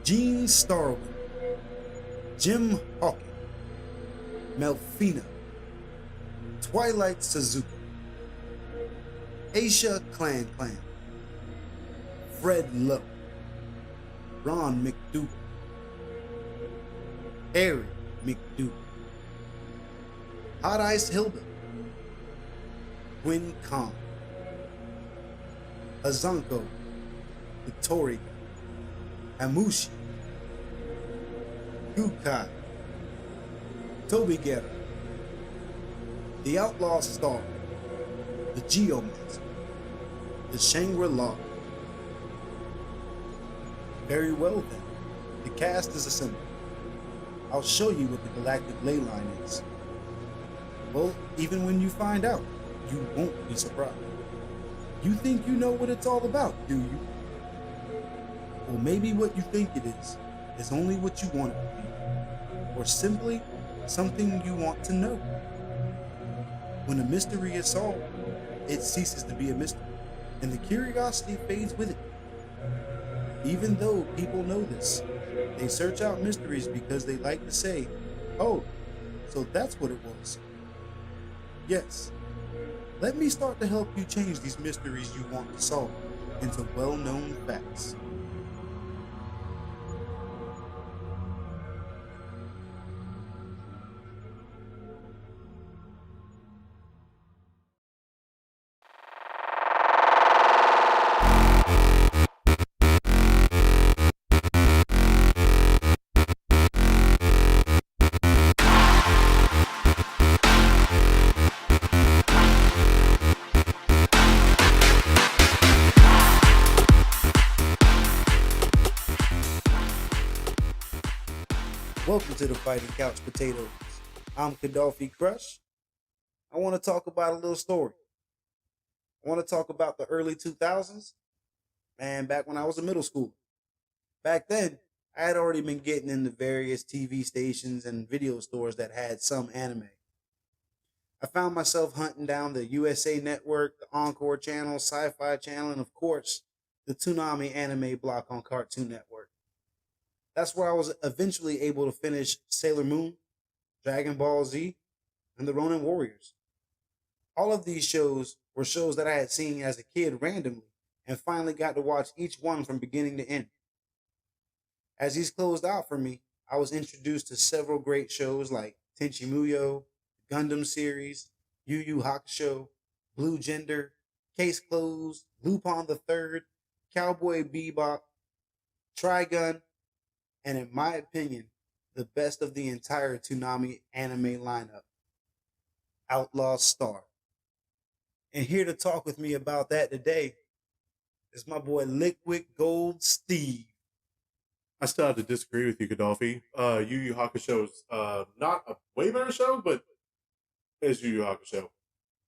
Gene Starwind, Jim Hawking, Melfina, Twilight Suzuki, Aisha Clan, Fred Lowe, Ron McDougal, Harry McDougal, Hot Ice Hilda, Gwen Khan, Azanko, Vittori, Amushi, Gukai, Toby Guerra, the Outlaw Star, the Geomancer, the Shangri-La. Very well then, the cast is assembled. I'll show you what the Galactic Leyline is. Well, even when you find out, you won't be surprised. You think you know what it's all about, do you? Well, maybe what you think it is only what you want it to be, or simply something you want to know. When a mystery is solved, it ceases to be a mystery, and the curiosity fades with it. Even though people know this, they search out mysteries because they like to say, "Oh, so that's what it was." Yes, let me start to help you change these mysteries you want to solve into well-known facts. Welcome to the Fighting Couch Potatoes. I'm Kadawfi Crush. I want to talk about a little story. I want to talk about the early 2000s, and back when I was a middle schooler. Back then, I had already been getting into various TV stations and video stores that had some anime. I found myself hunting down the USA Network, the Encore Channel, Sci-Fi Channel, and of course, the Toonami anime block on Cartoon Network. That's where I was eventually able to finish Sailor Moon, Dragon Ball Z, and the Ronin Warriors. All of these shows were shows that I had seen as a kid randomly and finally got to watch each one from beginning to end. As these closed out for me, I was introduced to several great shows like Tenchi Muyo, the Gundam series, Yu Yu Hakusho, Blue Gender, Case Closed, Lupin the Third, Cowboy Bebop, Trigun, and in my opinion, the best of the entire Toonami anime lineup, Outlaw Star. And here to talk with me about that today is my boy Liquid Gold Steve. I still have to disagree with you, Kadawfi. Yu Yu Hakusho is not a way better show, but it's Yu Yu Hakusho.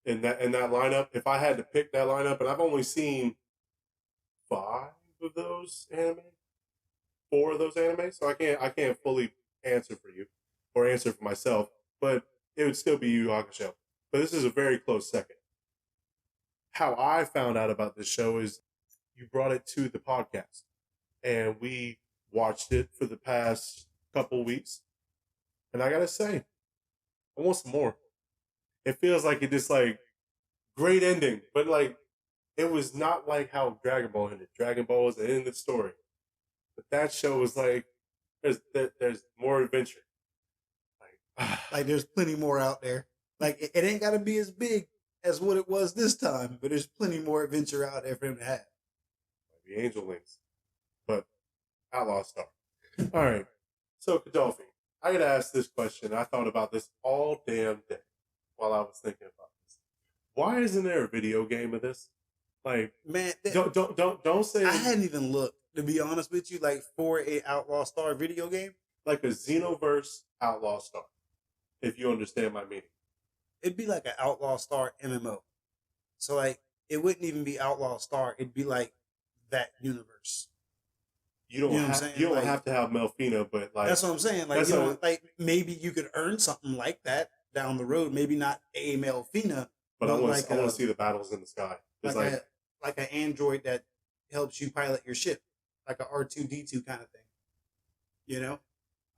In that lineup, if I had to pick that lineup, and I've only seen 5 of those anime, 4 of those anime, so I can't fully answer for you or answer for myself, but it would still be Yu Yu Hakusho. But this is a very close second. How I found out about this show is you brought it to the podcast, and we watched it for the past couple weeks, and I gotta say, I want some more. It feels like it just like great ending, but like it was not like how Dragon Ball ended. Dragon Ball was the end of the story, but that show was like there's more adventure. Like there's plenty more out there. Like it ain't got to be as big as what it was this time, but there's plenty more adventure out there for him to have. The Angel Links, but Outlaw Star. All right. So, Kadawfi, I got to ask this question. I thought about this all damn day while I was thinking about this. Why isn't there a video game of this? Like, man, don't say. I hadn't even looked, to be honest with you, like for a Outlaw Star video game. Like a Xenoverse Outlaw Star, if you understand my meaning. It'd be like an Outlaw Star MMO. So, like, it wouldn't even be Outlaw Star. It'd be like that universe. You don't have to have Melfina, but like that's what I'm saying. Like like maybe you could earn something like that down the road. Maybe not a Melfina, but I want to see the battles in the sky. Like an android that helps you pilot your ship, like a R2D2 kind of thing. You know,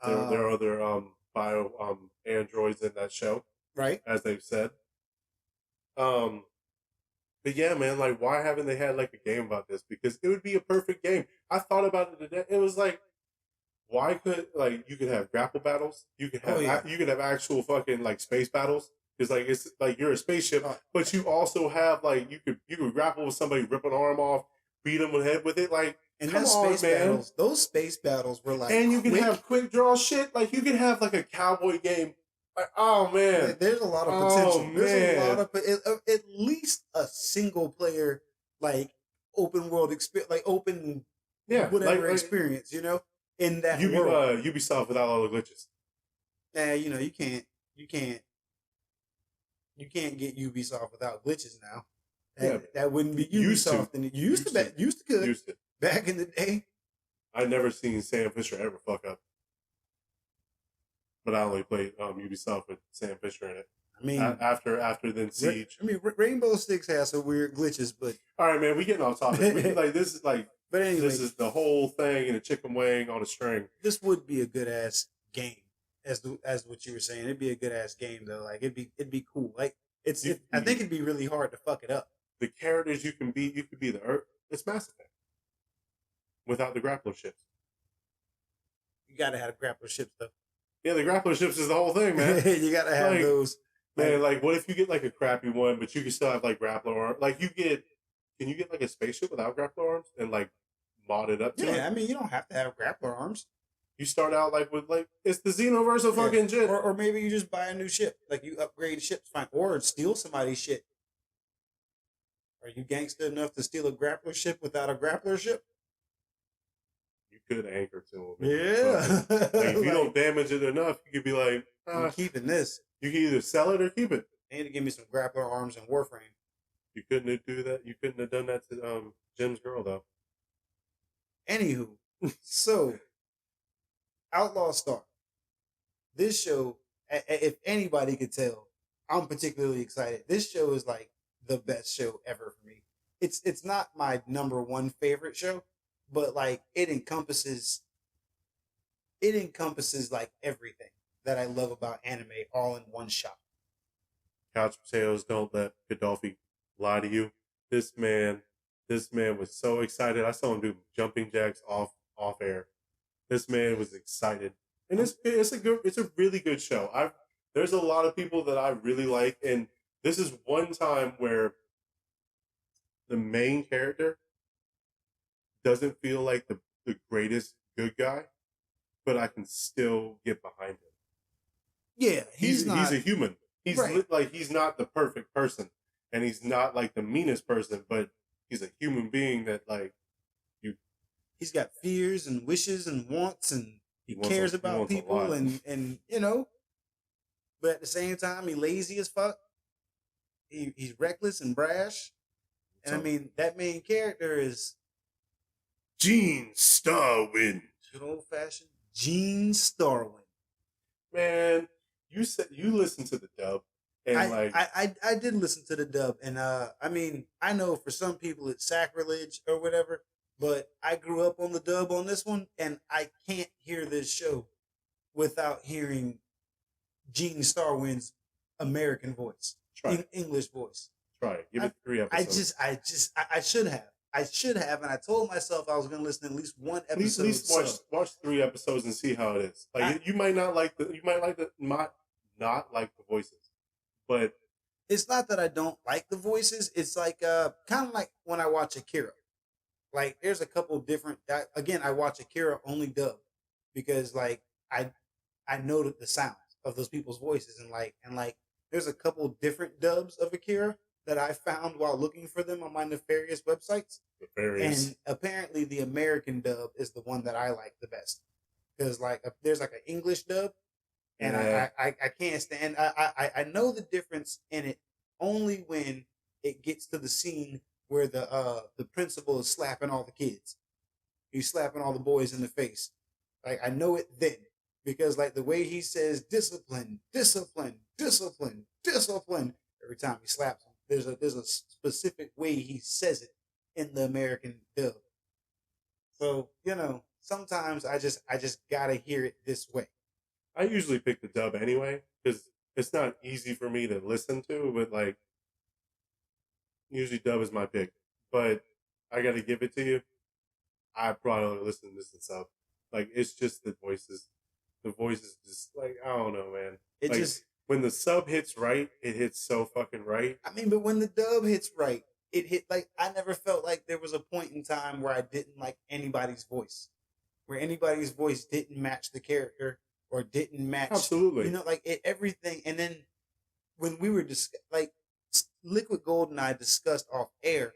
There are other bio androids in that show, right? as they've said. But yeah, man, like, why haven't they had like a game about this? Because it would be a perfect game. I thought about it today. It was like, why could like you could have grapple battles? You could have you could have actual fucking like space battles. Because like it's like you're a spaceship, but you also have like you could grapple with somebody, rip an arm off, beat them in the head with it. Like, and come on, man. Battles, those space battles were like, and you can have quick draw shit. Like you can have like a cowboy game. Like, oh man, there's a lot of potential. There's a lot of at least a single player like open world experience, like open whatever experience. You know, in that world. Ubisoft without all the glitches. Yeah, you know, you can't get Ubisoft without glitches now. That wouldn't be Ubisoft. And it used to. Back in the day. I never seen Sam Fisher ever fuck up. But I only played Ubisoft with Sam Fisher in it. I mean, after then Siege. Rainbow Six has some weird glitches, but all right, man, we getting off topic. This is like, but anyway, this is the whole thing and a chicken wing on a string. This would be a good ass game, as what you were saying. It'd be a good ass game though. Like it'd be cool. Like I think it'd be really hard to fuck it up. The characters you could be the Earth. It's Mass Effect without the grappler ships. You gotta have grappler ships though. Yeah, the grappler ships is the whole thing, man. You gotta have those. Man, like, what if you get like a crappy one, but you can still have like grappler arms? Like, can you get like a spaceship without grappler arms and like mod it up to it? Yeah, I mean, you don't have to have grappler arms. You start out like with like it's the Xenoverse of fucking shit. Or maybe you just buy a new ship, like you upgrade ships, fine, or steal somebody's shit. Are you gangster enough to steal a grappler ship without a grappler ship? You could anchor to them. Yeah. Like, if you don't damage it enough, you could be like, I'm keeping this. You can either sell it or keep it. They need to give me some grappler arms and Warframe. You couldn't do that. You couldn't have done that to Jim's girl though. Anywho, so Outlaw Star. This show, if anybody could tell, I'm particularly excited. This show is like the best show ever for me. It's not my number one favorite show, but like it encompasses like everything that I love about anime all in one shot. Couch potatoes, don't let Kadawfi lie to you. This man was so excited. I saw him do jumping jacks off air. This man was excited, and it's a really good show. There's a lot of people that I really like, and this is one time where the main character doesn't feel like the greatest good guy, but I can still get behind him. Yeah, he's a human. He's right. He's not the perfect person, and he's not like the meanest person, but he's a human being that like you. He's got fears and wishes and wants, and he cares about people, and you know. But at the same time, he's lazy as fuck. He's reckless and brash, and I mean that main character is Gene Starwind. Good old fashioned Gene Starwind. Man, you said you listened to the dub, and I did listen to the dub, and I mean I know for some people it's sacrilege or whatever, but I grew up on the dub on this one, and I can't hear this show without hearing Gene Starwind's American voice, English voice. Try it. Give it 3 episodes. I should have, and I told myself I was going to listen to at least one episode. At least watch 3 episodes and see how it is. Like you might not like not like the voices, but it's not that I don't like the voices. It's like kind of like when I watch Akira. Like there's a couple different. Again, I watch Akira only dub because like I know the sounds of those people's voices, and like there's a couple different dubs of Akira that I found while looking for them on my nefarious websites. And apparently the American dub is the one that I like the best. Because like there's like an English dub, and I can't stand. I know the difference in it only when it gets to the scene where the principal is slapping all the kids. He's slapping all the boys in the face. Like I know it then. Because like the way he says discipline, discipline, discipline, discipline every time he slaps him, there's a specific way he says it in the American dub. So, you know, sometimes I just gotta hear it this way. I usually pick the dub anyway because it's not easy for me to listen to, but like usually dub is my pick. But I got to give it to you. I probably listen to this in sub. Like it's just the voices. The voices just like I don't know, man. It like, just when the sub hits right, it hits so fucking right. I mean, but when the dub hits right, it hit like I never felt like there was a point in time where I didn't like anybody's voice, where anybody's voice didn't match the character or didn't match. Absolutely, you know, like everything. And then when we were like Liquid Gold and I discussed off air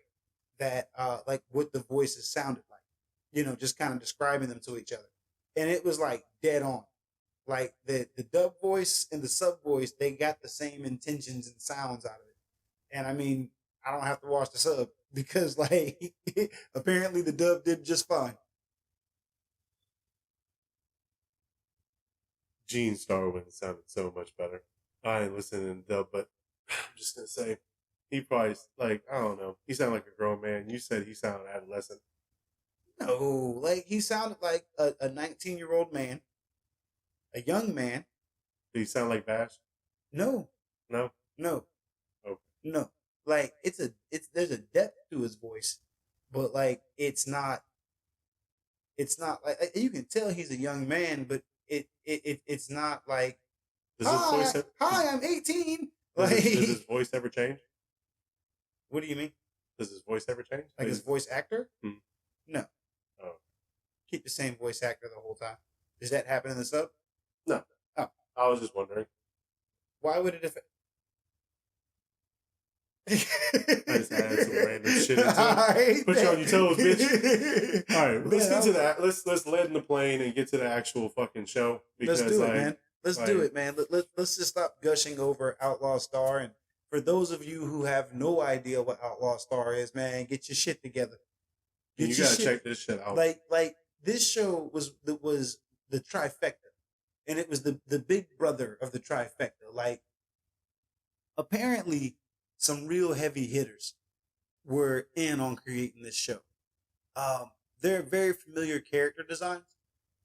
that like what the voices sounded like, you know, just kind of describing them to each other, and it was like dead on. Like the dub voice and the sub voice, they got the same intentions and sounds out of it. And I mean, I don't have to watch the sub because like apparently the dub did just fine. Gene Starwind sounded so much better. I ain't listening to dub, but I'm just gonna say he probably like I don't know. He sounded like a grown man. You said he sounded adolescent. No, like he sounded like a 19-year-old man, a young man. Did he sound like Bash? No, No. no, Okay. no. Like it's there's a depth to his voice, but like it's not like you can tell he's a young man, but it's not like Does his voice have, hi, I'm 18. does, Like his, does his voice ever change? what do you mean? Does his voice ever change? Like his voice actor? Hmm. No. Oh. Keep the same voice actor the whole time. Does that happen in the sub? No. Oh. I was just wondering. Why would it affect? I just added some random shit into it. Put you on your toes, bitch. All right, let's get to that. Let's land in the plane and get to the actual fucking show. Because, let's do it, man. Let's do it, man. Let's just stop gushing over Outlaw Star. And for those of you who have no idea what Outlaw Star is, man, get your shit together. You gotta check this shit out. Like this show was the trifecta, and it was the big brother of the trifecta. Like apparently, some real heavy hitters were in on creating this show. They're very familiar character designs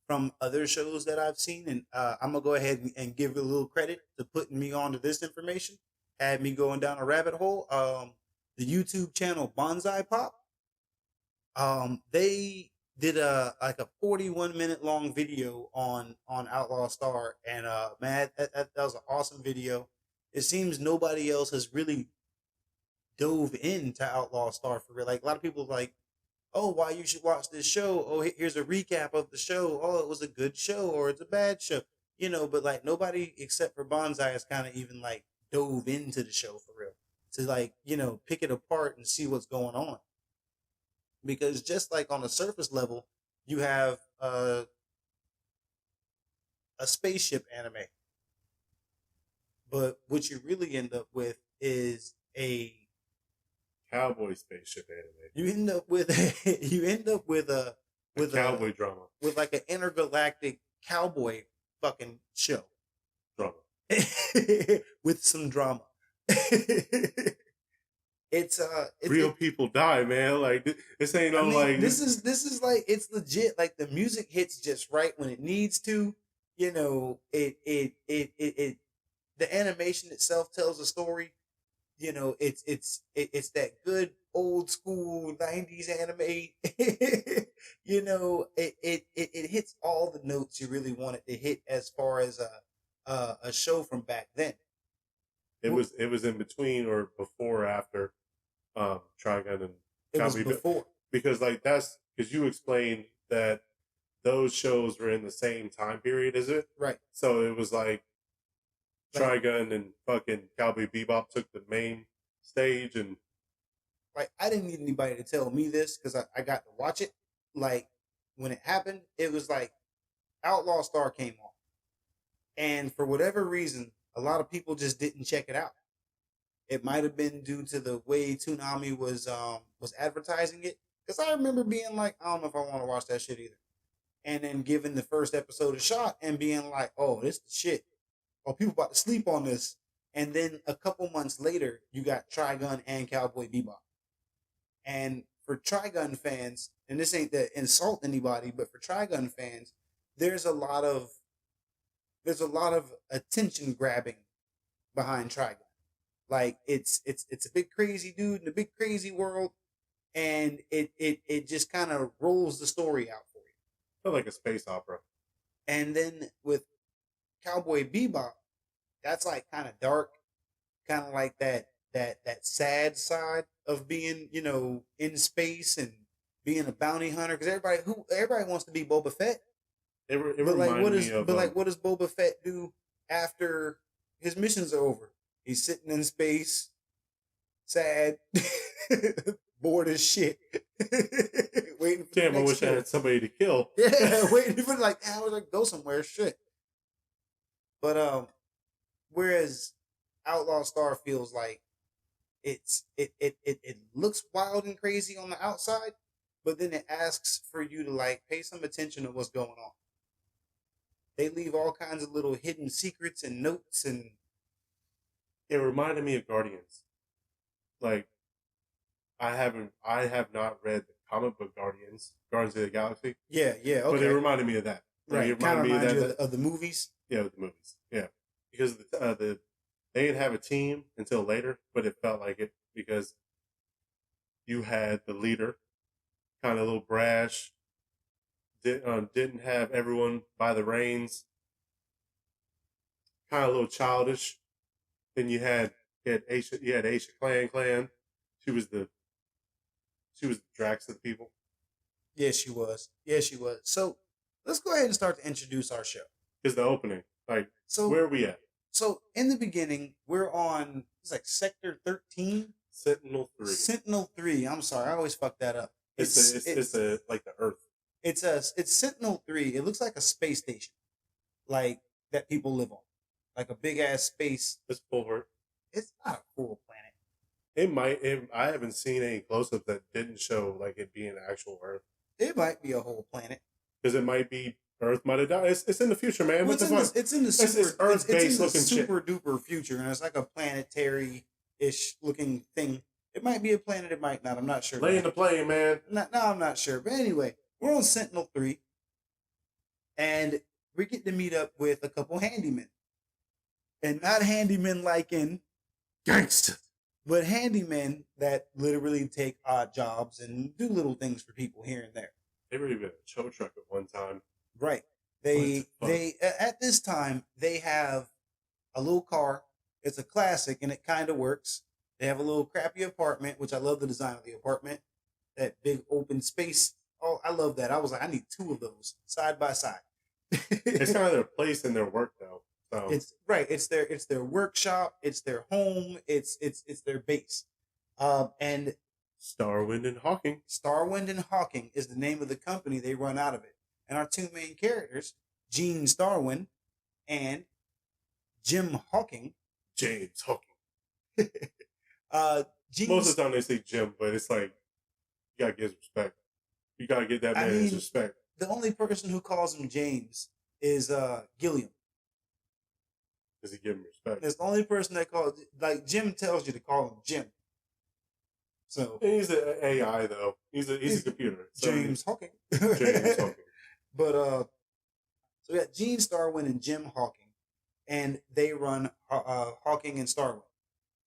from other shows that I've seen, and I'm gonna go ahead and give a little credit to putting me onto this information. Had me going down a rabbit hole. The YouTube channel Bonsai Pop. They did a 41-minute long video on Outlaw Star, and man, that was an awesome video. It seems nobody else has really dove into Outlaw Star for real. Like a lot of people like, oh, why you should watch this show? Oh, here's a recap of the show. Oh, it was a good show or it's a bad show, you know. But like nobody except for Bonsai has kind of even like dove into the show for real to like pick it apart and see what's going on. Because just like on the surface level, you have a spaceship anime, but what you really end up with is a cowboy spaceship anime. You end up with a cowboy drama with like an intergalactic cowboy fucking show drama with some drama. It's real people die, man. Like this ain't no like this is like it's legit. Like the music hits just right when it needs to. It the animation itself tells a story. It's that good old school 90s anime. It hits all the notes you really want it to hit as far as a show from back then. It was in between or before or after Trigun and it was before. Because like that's because you explained that those shows were in the same time period as it. Right. So it was like Trigun and fucking Cowboy Bebop took the main stage, and like I didn't need anybody to tell me this because I got to watch it. Like when it happened, it was like Outlaw Star came on, and for whatever reason, a lot of people just didn't check it out. It might have been due to the way Toonami was advertising it, because I remember being like, I don't know if I want to watch that shit either, and then giving the first episode a shot and being like, oh, this the shit. Oh, people about to sleep on this. And then a couple months later, you got Trigun and Cowboy Bebop. And for Trigun fans, and this ain't to insult anybody, but for Trigun fans, there's a lot of attention grabbing behind Trigun. Like it's a big crazy dude in a big crazy world, and it just kind of rolls the story out for you. Felt like a space opera. And then with Cowboy Bebop, that's like kind of dark, kind of like that sad side of being, in space and being a bounty hunter. Because everybody wants to be Boba Fett. It reminded me of. But like, what does Boba Fett do after his missions are over? He's sitting in space, sad, bored as shit, waiting for damn, I wish I had somebody to kill. Yeah, waiting for I was like, go somewhere, shit. But whereas Outlaw Star feels like it looks wild and crazy on the outside, but then it asks for you to like pay some attention to what's going on. They leave all kinds of little hidden secrets and notes, and it reminded me of Guardians. Like, I have not read the comic book Guardians of the Galaxy. Yeah, okay. But it reminded me of that. Right, it reminded me of the movies. Yeah, of the movies. Yeah, because they didn't have a team until later, but it felt like it because you had the leader, kind of a little brash, didn't have everyone by the reins, kind of a little childish. Then you had Aisha Clan. She was the Drax of the people. Yes, she was. So let's go ahead and start to introduce our show. Because the opening, where are we at? So in the beginning, we're on Sector 13. Sentinel 3. Sentinel 3. I'm sorry, I always fuck that up. It's like the Earth. It's Sentinel 3. It looks like a space station, like that people live on, like a big ass space. It's full Earth. It's not a full planet. I haven't seen any close-ups that didn't show like it being actual Earth. It might be a whole planet. Because it might be Earth might have died. It's in the future, man. It's in the super duper future, and it's like a planetary-ish looking thing. It might be a planet, it might not. I'm not sure. Lay in the plane, man. No, I'm not sure. But anyway, we're on Sentinel 3, and we get to meet up with a couple handymen. And not handymen like in gangsta, but handymen that literally take odd jobs and do little things for people here and there. They were even a tow truck at one time. Right. They at this time they have a little car. It's a classic and it kind of works. They have a little crappy apartment, which I love the design of the apartment. That big open space. Oh, I love that. I was like, I need two of those side by side. It's kind of their place in their work though. So. It's right. It's their workshop. It's their home. It's their base. And Starwind and Hawking. Starwind and Hawking is the name of the company. They run out of it. And our two main characters, Gene Starwind and Jim Hawking. James Hawking. Most of the time they say Jim, but it's like you gotta give respect. You gotta give that man his respect. The only person who calls him James is Gilliam. Does he give him respect? It's the only person that calls, like Jim tells you to call him Jim. So and he's an AI though. He's a computer. So James Hawking. James Hawking. But so we got Gene Starwind and Jim Hawking, and they run Hawking and Starwind,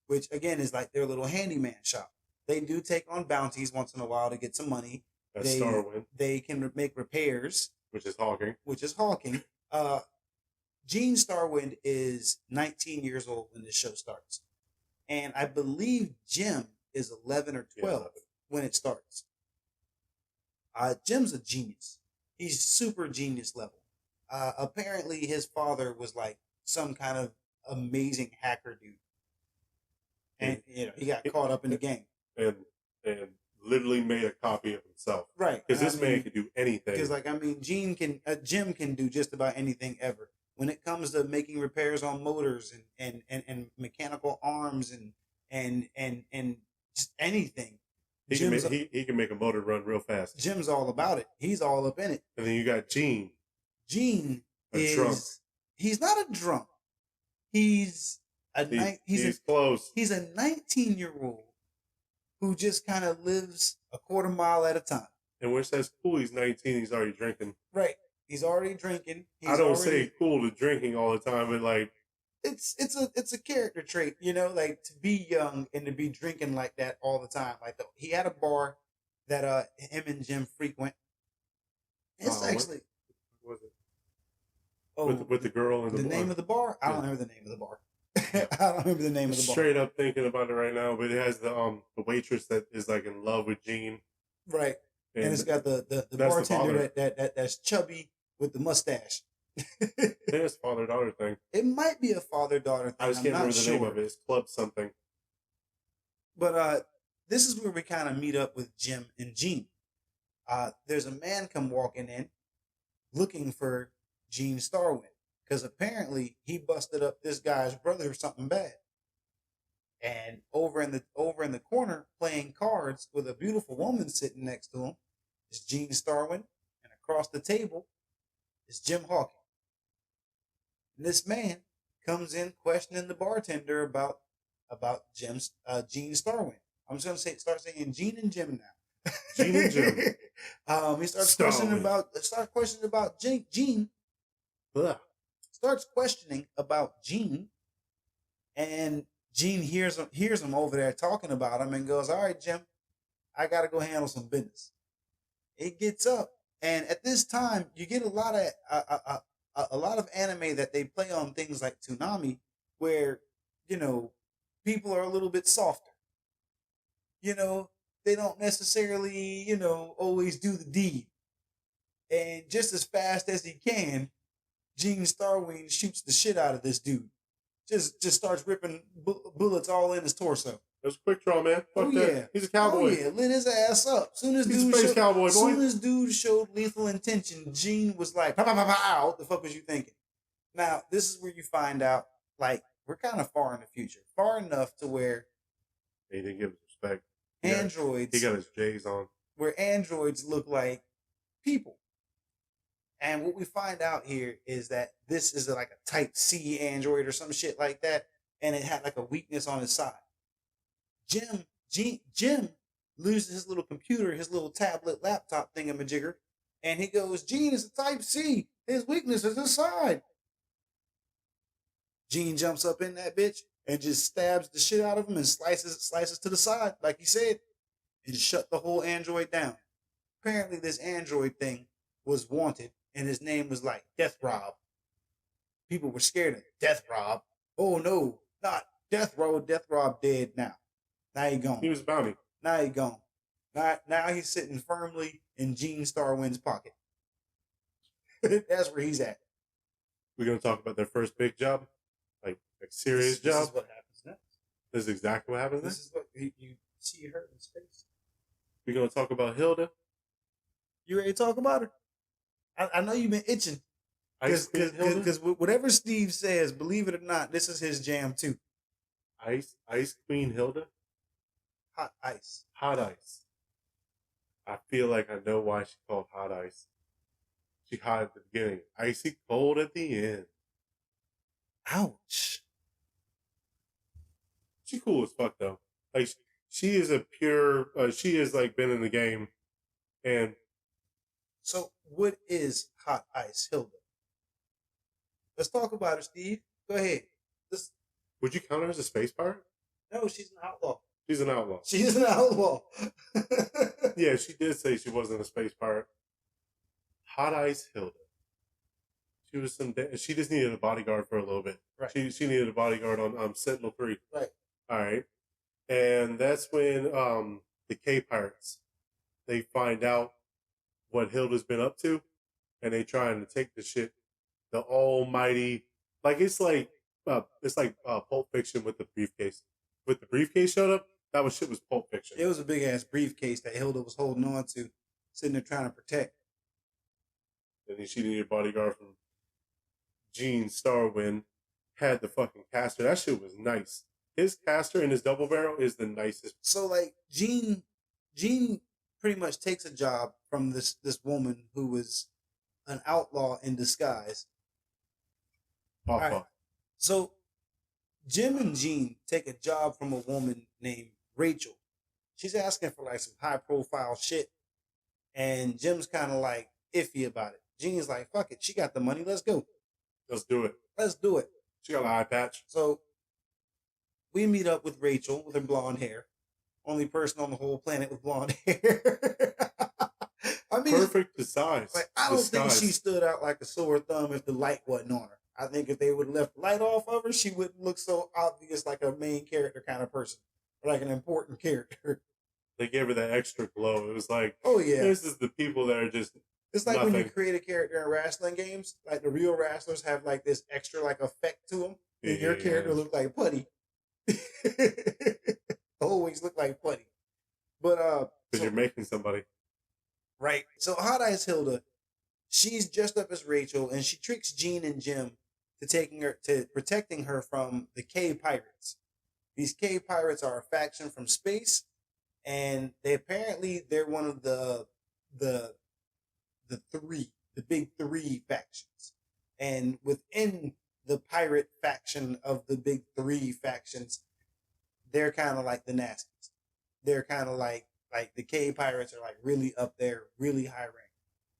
which again is like their little handyman shop. They do take on bounties once in a while to get some money. That's Starwind. They can make repairs, which is Hawking. Gene Starwind is 19 years old when this show starts, and I believe Jim is 11 or 12 when it starts. Jim's a genius. He's super genius level. Apparently, his father was like some kind of amazing hacker dude, and he got caught up in the game and literally made a copy of himself. Right, because this man can do anything. Because Jim can do just about anything ever. When it comes to making repairs on motors and mechanical arms and just anything, he can make a motor run real fast. Jim's all about it. He's all up in it. And then you got Gene. Gene is he's not a drunk. He's close. He's a 19-year-old who just kind of lives a quarter mile at a time. And when it says cool, he's 19, he's already drinking. Right. He's already drinking. I don't say cool to drinking all the time, but like it's a character trait, you know, like to be young and to be drinking like that all the time. Like he had a bar that him and Jim frequent. It's actually what was it? Oh, with the girl and the bar. name of the bar? I don't remember the name of the bar. I don't remember the name of the bar. Straight up thinking about it right now, but it has the waitress that is like in love with Gene. Right. And it's got the bartender that's chubby with the mustache. I think it's father-daughter thing. It might be a father-daughter thing. I just can't remember the name of it. It's Club something. But this is where we kind of meet up with Jim and Gene. There's a man come walking in looking for Gene Starwind because apparently he busted up this guy's brother or something bad. And over in the corner playing cards with a beautiful woman sitting next to him is Gene Starwind, and across the table is Jim Hawkins. And this man comes in questioning the bartender about Gene Starwind. I'm just gonna start saying Gene and Jim now. Gene and Jim. He starts questioning about Gene. Ugh. Starts questioning about Gene, and Gene hears him over there talking about him and goes, "All right, Jim, I got to go handle some business." It gets up, and at this time, you get a lot of anime that they play on things like Toonami, where people are a little bit softer. They don't necessarily always do the deed, and just as fast as he can, Gene Starwind shoots the shit out of this dude. Just starts ripping bullets all in his torso. It was a quick draw, man. Fuck that. Yeah. He's a cowboy. Oh yeah, lit his ass up. Soon as dude showed lethal intention, Gene was like, pow, pow, pow, pow. What the fuck was you thinking? Now, this is where you find out, like, we're kind of far in the future. Far enough to where he didn't give his respect. He got his J's on. Where androids look like people. And what we find out here is that this is like a type C android or some shit like that. And it had like a weakness on his side. Jim loses his little computer, his little tablet laptop thingamajigger. And he goes, Gene is a type C. His weakness is his side. Gene jumps up in that bitch and just stabs the shit out of him and slices to the side, like he said, and shut the whole android down. Apparently this android thing was wanted. And his name was like Death Rob. People were scared of Death Rob. Oh no, not Death Rob. Death Rob dead now. Now he gone. He was a bounty. Now he gone. Now he's sitting firmly in Gene Starwind's pocket. That's where he's at. We're gonna talk about their first big job, like serious job. This is what happens next. This is exactly what happens next. This is what you see her in space. We're gonna talk about Hilda. You ready to talk about her? I know you've been itching. Because whatever Steve says, believe it or not, this is his jam too. Ice Queen Hilda? Hot ice. Hot ice. I feel like I know why she called hot ice. She hot at the beginning, icy cold at the end. Ouch. She cool as fuck though. Like she is a pure. She has like been in the game, and. So, what is Hot Ice Hilda? Let's talk about her, Steve. Go ahead. Would you count her as a space pirate? No, she's an outlaw. She's an outlaw. She's an outlaw. Yeah, she did say she wasn't a space pirate. Hot Ice Hilda. She was she just needed a bodyguard for a little bit. Right. She needed a bodyguard on Sentinel 3. Right. All right. And that's when the K Pirates, they find out what Hilda's been up to, and they trying to take the shit, the almighty, it's like Pulp Fiction with the briefcase. With the briefcase showed up, that shit was Pulp Fiction. It was a big ass briefcase that Hilda was holding on to, sitting there trying to protect. And then she needed a bodyguard from Gene Starwind, had the fucking caster. That shit was nice. His caster and his double barrel is the nicest. So like Gene pretty much takes a job from this woman who was an outlaw in disguise. All right. So Jim and Gene take a job from a woman named Rachel. she's asking for like some high profile shit, and Jim's kind of like iffy about it. Jean's like, fuck it, she got the money, let's go. Let's do it. Let's do it. She got an eye patch. So we meet up with Rachel with her blonde hair. Only person on the whole planet with blonde hair. I mean, perfect disguise. Like, I don't think she stood out like a sore thumb if the light wasn't on her. I think if they would have left the light off of her, she wouldn't look so obvious like a main character kind of person, or like an important character. They gave her that extra glow. It was like, oh yeah, this is the people that are just. It's like nothing. When you create a character in wrestling games, like the real wrestlers have like this extra like effect to them, and your character look like putty. Always look like putty. But because you're making somebody. Right. So Hot Ice Hilda, she's dressed up as Rachel, and she tricks Jean and Jim to protecting her from the K Pirates. These K Pirates are a faction from space, and they're one of the big three factions. And within the pirate faction of the big three factions, they're kind of like the nasties. They're kind of like the K Pirates are like really up there, really high rank.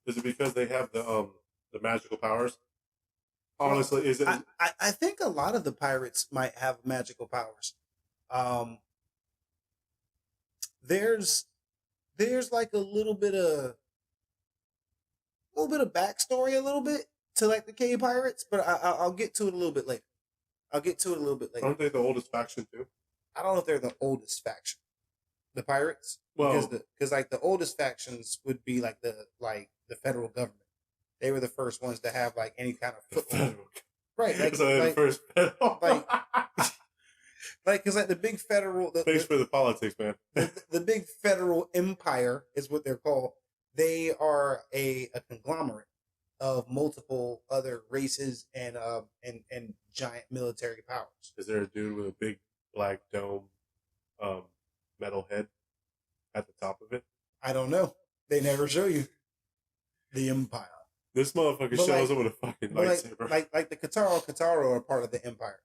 Is it because they have the magical powers? Honestly, is it? I think a lot of the pirates might have magical powers. There's like a little bit of backstory, a little bit to like the K Pirates, but I'll get to it a little bit later. Aren't they the oldest faction too? I don't know if they're the oldest faction, the pirates. Well, because like the oldest factions would be like the federal government. They were the first ones to have like any kind of foothold. Right? Like, so they're the first federal. Because like the big federal. Thanks for the politics, man. the big federal empire is what they're called. They are a conglomerate of multiple other races and giant military powers. Is there a dude with a big black dome, metal head at the top of it? I don't know. They never show you the empire. This motherfucker shows up with a fucking lightsaber. Like the Kataro are part of the empire.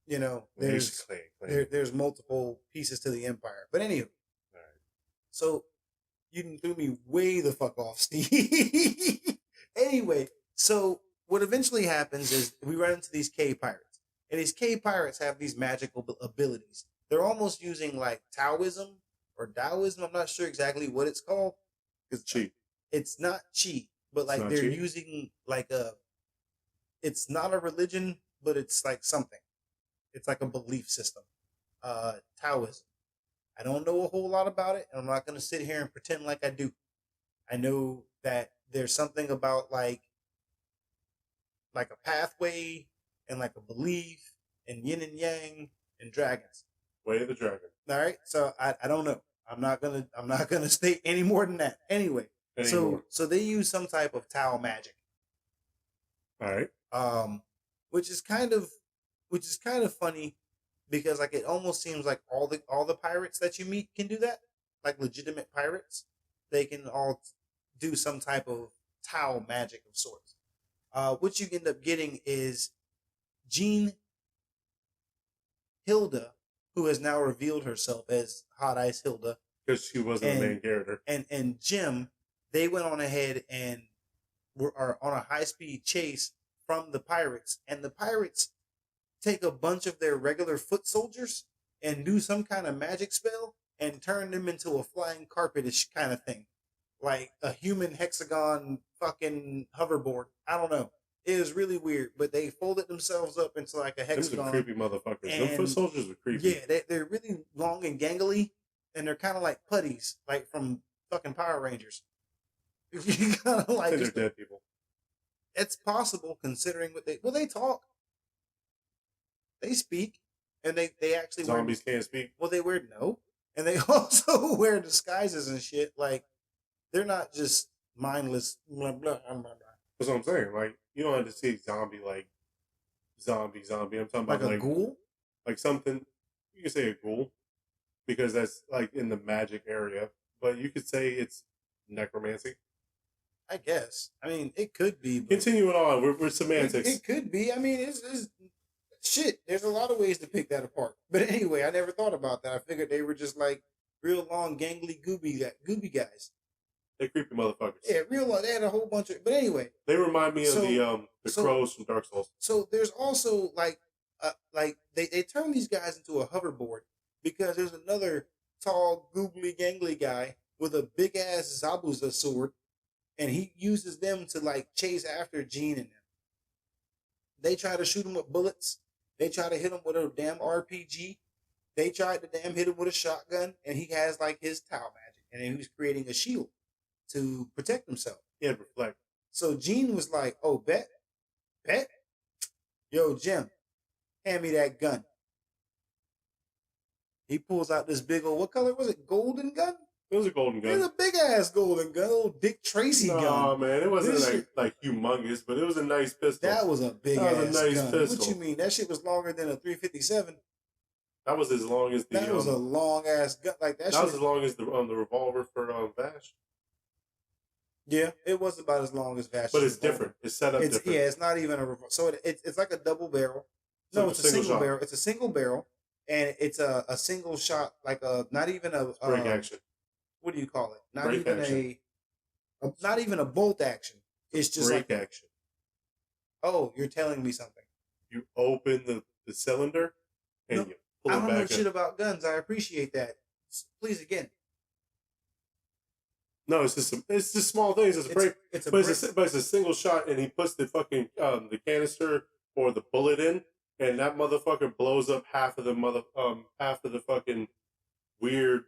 You know, there's multiple pieces to the empire. But anywho, all right. So you threw me way the fuck off, Steve. Anyway, so what eventually happens is we run into these K pirates, and these K pirates have these magical abilities. They're almost using like Taoism or Taoism. I'm not sure exactly what it's called. It's chi. It's not chi, but like they're using like it's not a religion, but it's like something. It's like a belief system. Taoism. I don't know a whole lot about it, and I'm not going to sit here and pretend like I do. I know that there's something about like a pathway and like a belief and yin and yang and dragons. Way of the dragon. All right. So I don't know. I'm not gonna state any more than that. Anyway. So they use some type of Tao magic. All right. Which is kind of funny because like it almost seems like all the pirates that you meet can do that. Like legitimate pirates, they can all do some type of Tao magic of sorts. What you end up getting is Jean Hilda, who has now revealed herself as Hot Ice Hilda. Because she wasn't the main character. And Jim, they went on ahead and are on a high-speed chase from the pirates. And the pirates take a bunch of their regular foot soldiers and do some kind of magic spell and turn them into a flying carpet-ish kind of thing. Like a human hexagon fucking hoverboard. I don't know. It was really weird, but they folded themselves up into like a hexagon. Those are creepy motherfuckers. Them foot soldiers are creepy. Yeah, they're really long and gangly, and they're kind of like putties, like from fucking Power Rangers. You kind of like they're dead people. It's possible considering what they talk. They speak, and they actually zombies can't speak. Well, they wear and they also wear disguises and shit. Like they're not just mindless. Blah, blah, blah, blah. That's what I'm saying. Like you don't have to see zombie. I'm talking about like a ghoul, like something. You can say a ghoul because that's like in the magic area, but you could say it's necromancy. I guess. I mean, it could be. Continuing on, we're semantics. It could be. I mean, it's shit. There's a lot of ways to pick that apart. But anyway, I never thought about that. I figured they were just like real long, gangly, gooby guys. They're creepy motherfuckers. Yeah, real long. They had a whole bunch of. But anyway, they remind me of the crows from Dark Souls. So there's also like they turn these guys into a hoverboard because there's another tall, googly, gangly guy with a big ass Zabuza sword, and he uses them to like chase after Jean and them. They try to shoot him with bullets. They try to hit him with a damn RPG. They tried to damn hit him with a shotgun, and he has like his Tau magic, and he was creating a shield to protect himself. Yeah, reflect. So Jean was like, "Oh, bet, yo, Jim, hand me that gun." He pulls out this big old, what color was it? Golden gun? It was a golden gun. It was a big ass golden gun, old Dick Tracy gun. No, man, it wasn't like humongous, but it was a nice pistol. That was a big ass gun. Pistol. What you mean? That shit was longer than a 357. That was as long as the. That was a long ass gun. Like that. That was as long as the revolver for Vash. Yeah, it was about as long as Vash. But it's different. It's set up different. Yeah, it's not even a revolver. So it's like a double barrel. No, it's a single barrel. It's a single barrel, and it's a single shot, like a not even a break action. What do you call it? Not break even action. not even a bolt action. It's just break like action. Oh, you're telling me something. You open the cylinder and you pull it back. I don't know shit about guns. I appreciate that. Please again. No, it's just small things. But it's a single shot, and he puts the fucking the canister or the bullet in, and that motherfucker blows up half of the fucking weird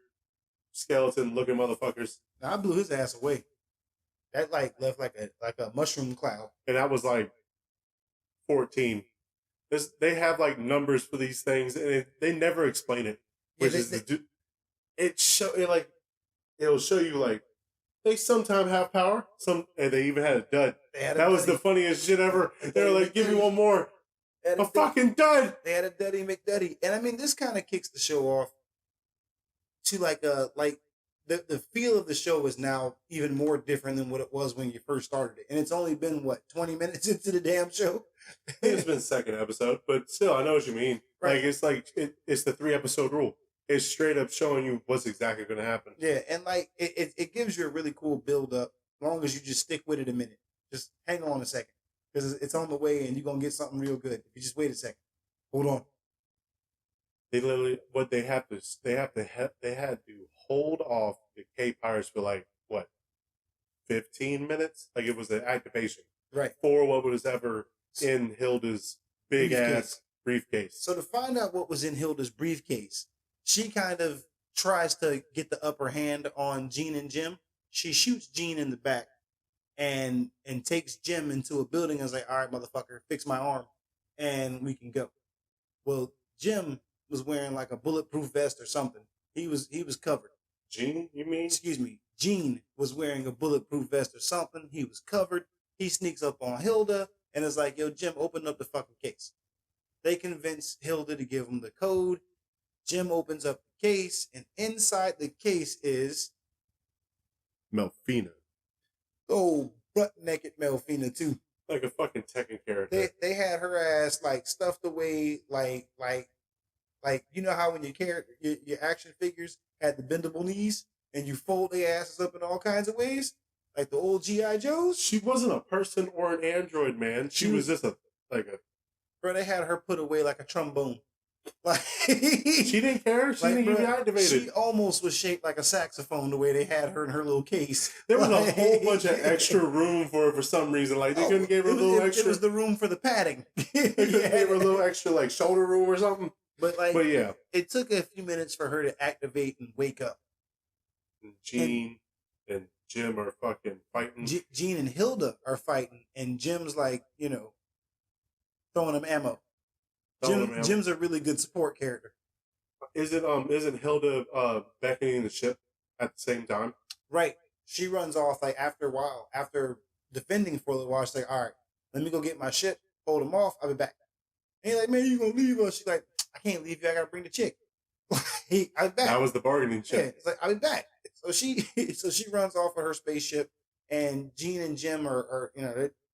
skeleton looking motherfuckers. Now, I blew his ass away. That like left like a mushroom cloud. And that was like 14. They have like numbers for these things, and they never explain it. Which it'll show you like they sometimes have power. And they even had a dud. That was the funniest shit ever. They were like, "Give me one more." A fucking dud. They had a Duddy McDuddy, and I mean, this kind of kicks the show off to like the feel of the show is now even more different than what it was when you first started it, and it's only been 20 minutes into the damn show. It's been second episode, but still, I know what you mean. Right. It's the 3-episode rule. It's straight up showing you what's exactly going to happen. Yeah, and like it gives you a really cool build up. As long as you just stick with it a minute, just hang on a second because it's on the way, and you're gonna get something real good. If you just wait a second, hold on. They literally they had to hold off the K Pirates for like what 15 minutes. Like it was an activation, right? For what was ever in Hilda's big ass briefcase. So to find out what was in Hilda's briefcase, she kind of tries to get the upper hand on Jean and Jim. She shoots Jean in the back and takes Jim into a building and is like, "All right, motherfucker, fix my arm and we can go." Well, Jim was wearing like a bulletproof vest or something. He was covered. Jean, you mean? Excuse me. Jean was wearing a bulletproof vest or something. He was covered. He sneaks up on Hilda and is like, "Yo, Jim, open up the fucking case." They convince Hilda to give him the code. Jim opens up the case, and inside the case is Melfina. Oh, butt-naked Melfina, too. Like a fucking Tekken character. They had her ass, like, stuffed away, like you know how when your action figures had the bendable knees, and you fold their asses up in all kinds of ways? Like the old G.I. Joes? She wasn't a person or an android, man. She was just a... Bro, they had her put away like a trombone. Like she didn't care. She didn't even activate it. She almost was shaped like a saxophone the way they had her in her little case. There was a whole bunch of extra room for some reason. Like they couldn't give her a little extra. It was the room for the padding. They couldn't give her a little extra like shoulder room or something. But yeah, it took a few minutes for her to activate and wake up. And Jean and Jim are fucking fighting. Jean and Hilda are fighting, and Jim's like, throwing them ammo. Jim's a really good support character. Isn't Hilda beckoning the ship at the same time? Right. She runs off like after a while, after defending for a little while. She's like, "All right, let me go get my ship, hold him off, I'll be back." And he's like, "Man, you gonna leave us?" She's like, "I can't leave you, I gotta bring the chick." I'll be back. That was the bargaining chip. Yeah, it's like, "I'll be back." So she runs off with her spaceship, and Jean and Jim are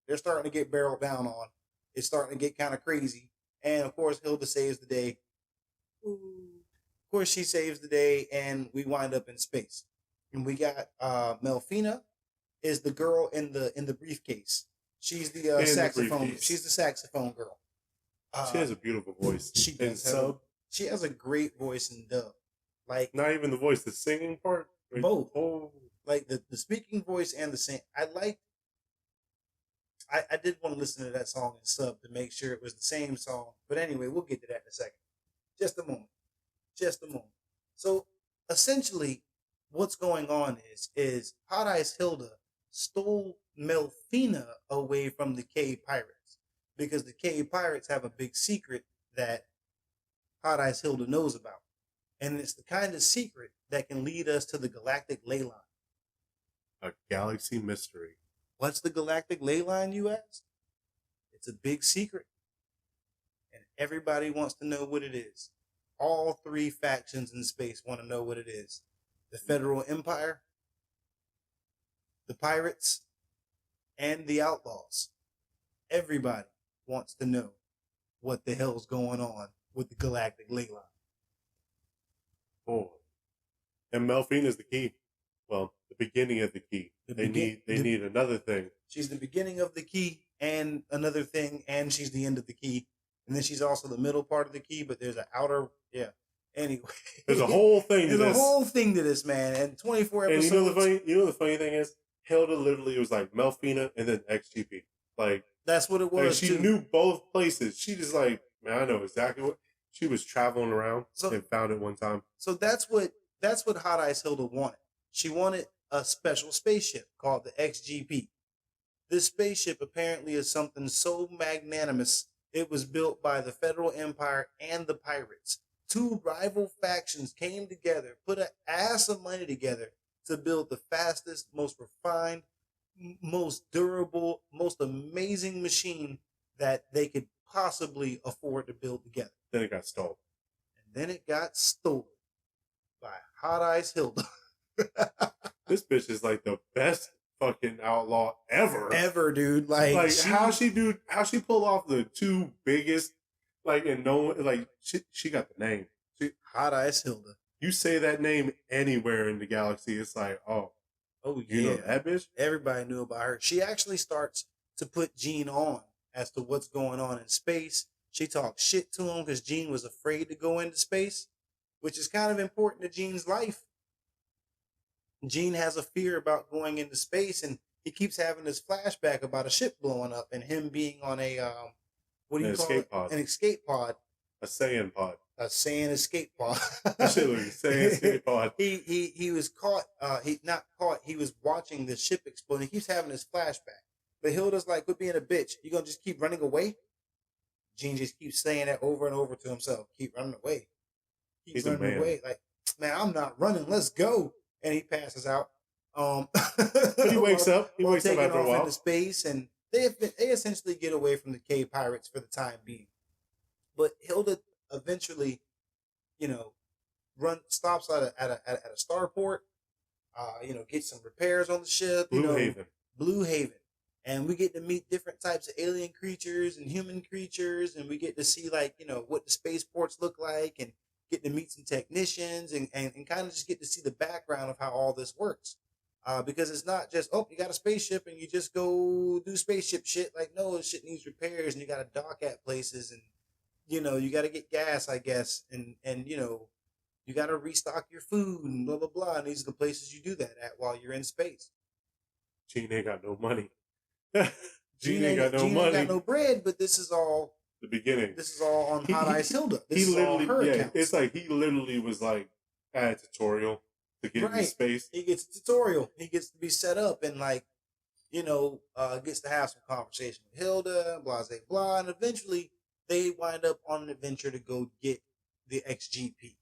they're starting to get barreled down on. It's starting to get kind of crazy. And, of course, Hilda saves the day. Ooh. course, she saves the day, and we wind up in space. And we got Melfina is the girl in the briefcase. She's the In the saxophone. briefcase. She's the saxophone girl. She has a beautiful voice. She And does have sub, she has a great voice in dub. Like not even the voice, the singing part. both. Oh, Like the speaking voice and the sing. I did want to listen to that song in sub to make sure it was the same song. But anyway, we'll get to that in a second. Just a moment. Just a moment. So essentially, what's going on is Hot Ice Hilda stole Melfina away from the K Pirates because the K Pirates have a big secret that Hot Ice Hilda knows about. And it's the kind of secret that can lead us to the Galactic Leyline. a galaxy mystery. What's the Galactic Leyline, you ask? It's a big secret. And everybody wants to know what it is. All three factions in space want to know what it is. The Federal Empire, the Pirates, and the Outlaws. Everybody wants to know what the hell's going on with the Galactic Leyline. Boy. And Melfina is the key. Well, the beginning of the key. They need another thing. She's the beginning of the key and another thing, and she's the end of the key. And then she's also the middle part of the key, but there's an outer, yeah. Anyway. There's a whole thing to this. There's a whole thing to this, man. And 24 episodes. And you know the funny thing is, Hilda literally was like Melfina and then XGP. Like, that's what it was. Like she knew both places. She just like, man, I know exactly what she was traveling around and found it one time. So that's what Hot Ice Hilda wanted. She wanted a special spaceship called the XGP. This spaceship apparently is something so magnanimous it was built by the Federal Empire and the Pirates. Two rival factions came together, put an ass of money together to build the fastest, most refined, most durable, most amazing machine that they could possibly afford to build together. Then it got stolen. And then it got stolen by Hot Ice Hilda. This bitch is like the best fucking outlaw ever, dude. Like how she pull off the two biggest, like, and no, like she got the name. Hot Ice Hilda. You say that name anywhere in the galaxy, it's like, oh yeah, you know that bitch. Everybody knew about her. She actually starts to put Gene on as to what's going on in space. She talks shit to him because Gene was afraid to go into space, which is kind of important to Gene's life. Gene has a fear about going into space, and he keeps having this flashback about a ship blowing up and him being on a an escape pod. A Saiyan pod. A Saiyan escape pod. That shit looks Saiyan escape pod. He was caught. He not caught. He was watching the ship explode. He keeps having this flashback. But Hilda's like, "Quit being a bitch. You gonna just keep running away?" Gene just keeps saying that over and over to himself. Keep running away. He's running away. Like, man, I'm not running. Let's go. And he passes out. But he wakes up. He wakes up after a while. Into space, and they essentially get away from the K Pirates for the time being. But Hilda eventually, stops at a starport. Gets some repairs on the ship. Blue Haven. And we get to meet different types of alien creatures and human creatures, and we get to see what the spaceports look like, and get to meet some technicians and kind of just get to see the background of how all this works. Because it's not just, you got a spaceship and you just go do spaceship shit. Like, no, this shit needs repairs and you got to dock at places and, you got to get gas, I guess. And you got to restock your food and blah, blah, blah. And these are the places you do that at while you're in space. Gene ain't got no money. Gene ain't got no money. Ain't got no bread, but this is all the beginning. This is all on Hot Ice Hilda. This is all her accounts. It's like he literally was like at a tutorial to get into space. He gets a tutorial. He gets to be set up and gets to have some conversation with Hilda, blah, blah, blah. And eventually they wind up on an adventure to go get the XGP.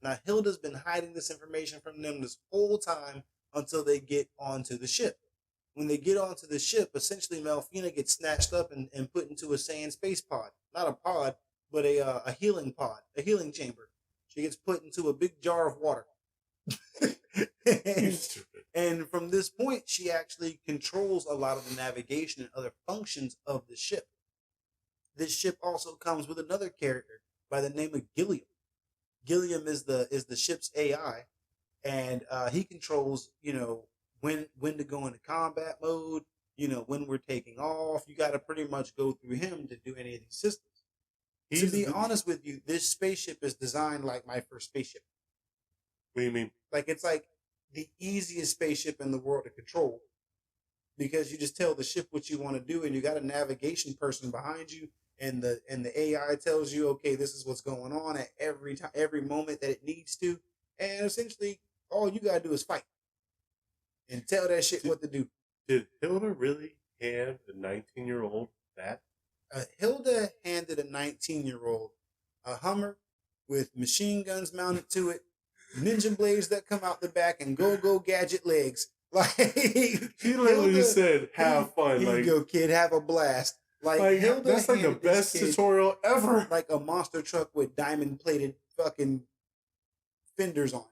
Now, Hilda's been hiding this information from them this whole time until they get onto the ship. When they get onto the ship, essentially Melfina gets snatched up and put into a Saiyan space pod. Not a pod, but a healing pod, a healing chamber. She gets put into a big jar of water. and from this point, she actually controls a lot of the navigation and other functions of the ship. This ship also comes with another character by the name of Gilliam. Gilliam is the ship's AI, and he controls, when to go into combat mode, when we're taking off. You got to pretty much go through him to do any of these systems. To He's be the, honest with you, this spaceship is designed like my first spaceship. what do you mean? Like, it's like the easiest spaceship in the world to control, because you just tell the ship what you want to do, and you got a navigation person behind you, and the AI tells you, okay, this is what's going on at every time, every moment that it needs to, and essentially all you gotta do is fight and tell that shit what to do. Did Hilda really hand the 19-year-old that? Hilda handed a 19-year-old a Hummer with machine guns mounted to it, ninja blades that come out the back, and go gadget legs. Like, She literally just said, "Have fun." Here like, you go, kid. Have a blast. Like Hilda, that's like the best tutorial ever. Like a monster truck with diamond plated fucking fenders on.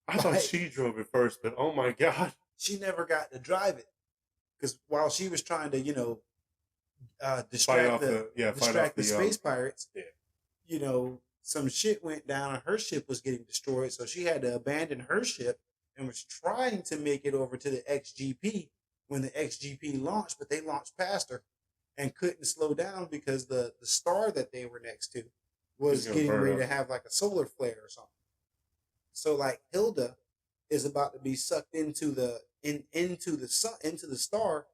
I thought she drove it first, but oh my god, she never got to drive it, because while she was trying to, distract the space pirates, some shit went down and her ship was getting destroyed, so she had to abandon her ship and was trying to make it over to the XGP when the XGP launched, but they launched past her and couldn't slow down because the star that they were next to was getting ready to have like a solar flare or something. So like Hilda is about to be sucked into the star